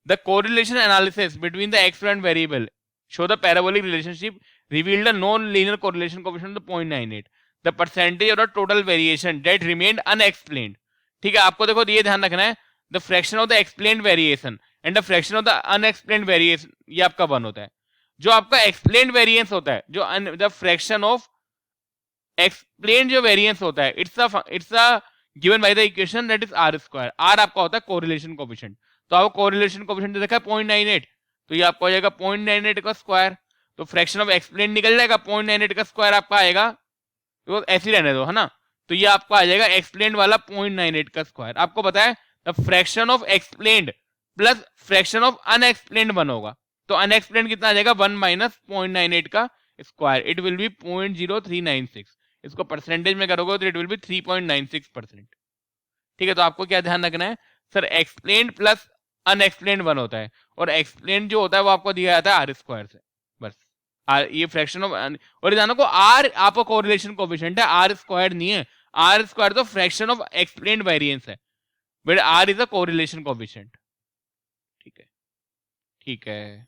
the correlation analysis between the experiment variable show the parabolic relationship revealed a non-linear correlation coefficient of 0.98, the percentage of the total variation that remained unexplained। ठीक है, आपको देखो ये ध्यान रखना है, the fraction of the explained variation and the fraction of the unexplained variation ये आपका 1 होता है। जो आपका एक्सप्लेन्ड वेरिएंस होता है, जो द फ्रैक्शन ऑफ एक्सप्लेन जो वेरिएंस होता है, it's a given by the equation that is R square. R आपका होता है कोरिलेशन कोफिशिएंट। तो आपको कोरिलेशन कोफिशिएंट देखा है 0.98, तो ये आपको आ जाएगा 0.98 का स्क्वायर। तो फ्रैक्शन ऑफ एक्सप्लेन निकल जाएगा, 0.98 का स्क्वायर आपका आएगा, तो ऐसे ही रहने दो, है ना। तो ये आपका आ जाएगा एक्सप्लेन वाला 0.98 का स्क्वायर। आपको पता है the fraction of explained plus fraction of unexplained 1 होगा, तो अनएक्सप्लेन्ड कितना आ जाएगा 1 माइनस 0.98 का स्क्वायर, इट विल बी 0.0396। इसको परसेंटेज में करोगे तो इट विल बी 3.96%। ठीक है, तो आपको क्या ध्यान रखना है सर, एक्सप्लेन प्लस अनएक्सप्लेन्ड 1 होता है, और एक्सप्लेन जो होता है वो आपको दिया जाता है आर स्क्वायर से, बस। ये फ्रैक्शन ऑफ, और ध्यान रखो आर आपका कोरिलेशन कोएफिशिएंट है, आर स्क्वायर नहीं है। आर स्क्वायर तो फ्रैक्शन ऑफ एक्सप्लेन्ड वेरिएंस है, but R is a correlation coefficient. ठीक है, ठीक है।